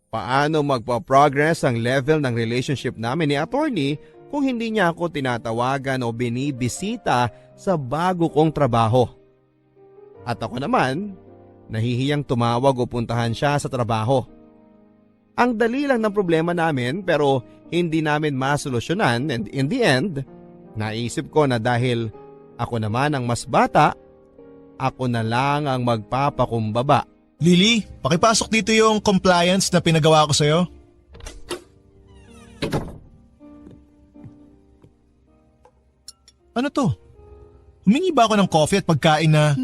Paano magpa-progress ang level ng relationship namin ni attorney kung hindi niya ako tinatawagan o binibisita sa bago kong trabaho? At ako naman, nahihiyang tumawag o puntahan siya sa trabaho. Ang dali lang ng problema namin pero hindi namin masolusyonan, and in the end, naisip ko na dahil ako naman ang mas bata, ako na lang ang magpapakumbaba. Lily, pakipasok dito yung compliance na pinagawa ko sa'yo. Ano to? Humingi ba ako ng coffee at pagkain na...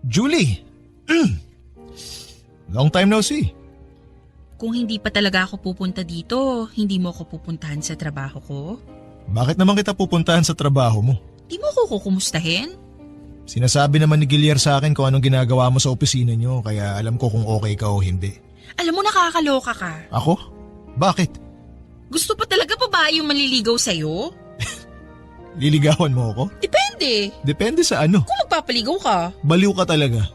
Julie! Long time no see. Kung hindi pa talaga ako pupunta dito, hindi mo ako pupuntahan sa trabaho ko? Bakit naman kita pupuntahan sa trabaho mo? Di mo ako kukumustahin? Sinasabi naman ni Guillier sa akin kung anong ginagawa mo sa opisina niyo kaya alam ko kung okay ka o hindi. Alam mo, nakakaloka ka. Ako? Bakit? Gusto pa talaga babae yung manliligaw sa'yo? Liligawan mo ako? Depende. Depende sa ano. Kung magpapaligaw ka. Baliw ka talaga.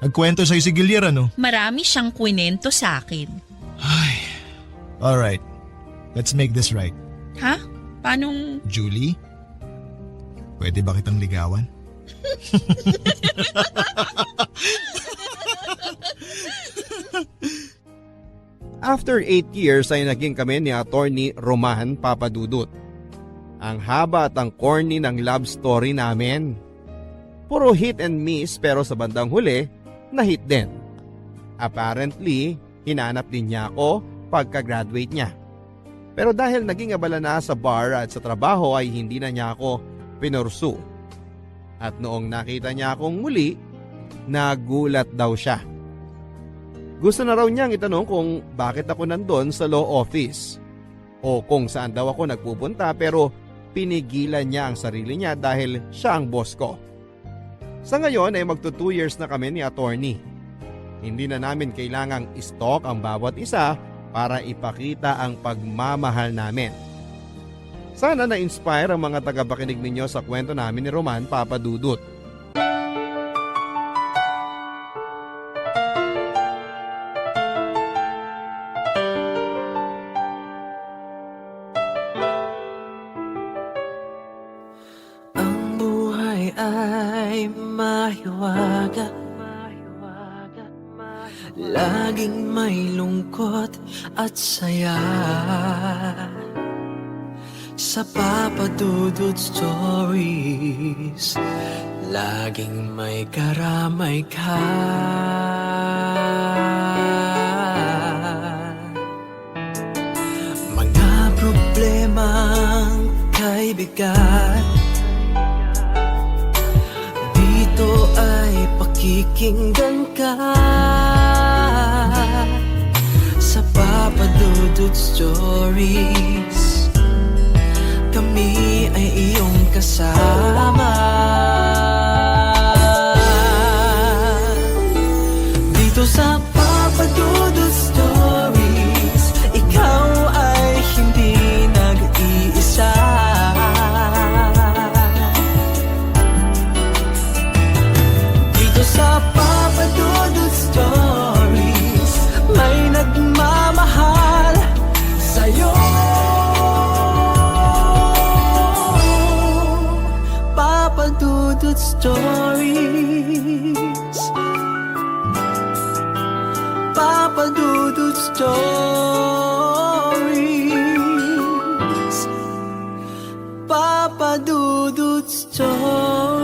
Nagkwento sa'yo si Guillier ano? Marami siyang kwento sa akin. Alright. Let's make this right. Ha? Paanong... Julie? Pwede ba kitang ligawan? After 8 years ay naging kami ni attorney Roman Papadudut. Ang haba at ang corny ng love story namin. Puro hit and miss pero sa bandang huli, na-hit din. Apparently, hinanap din niya ako pagka-graduate niya. Pero dahil naging abala na sa bar at sa trabaho ay hindi na niya ako pinursu. At noong nakita niya akong muli, nagulat daw siya. Gusto na raw niyang itanong kung bakit ako nandun sa law office o kung saan daw ako nagpupunta pero pinigilan niya ang sarili niya dahil siya ang boss ko. Sa ngayon ay magto 2 years na kami ni attorney. Hindi na namin kailangang i-stalk ang bawat isa para ipakita ang pagmamahal namin. Sana na-inspire ang mga tagapakinig ninyo sa kwento namin ni Roman Papadudut. Ang buhay ay mahiwaga, laging may lungkot at saya. Sa Papadudut Stories, laging may karamay ka. Mga problemang kaibigan, dito ay pakikinggan ka. Sa Papadudut Stories, kami ay iyong kasama. Dito sa Papadudut Stories, ikaw ay hindi nag-iisa. Dito sa Papadudut Stories, may nagmamahal sa'yo. Papadudut Dudut Stories. Papa Dudut Stories. Papa Dudut Stories.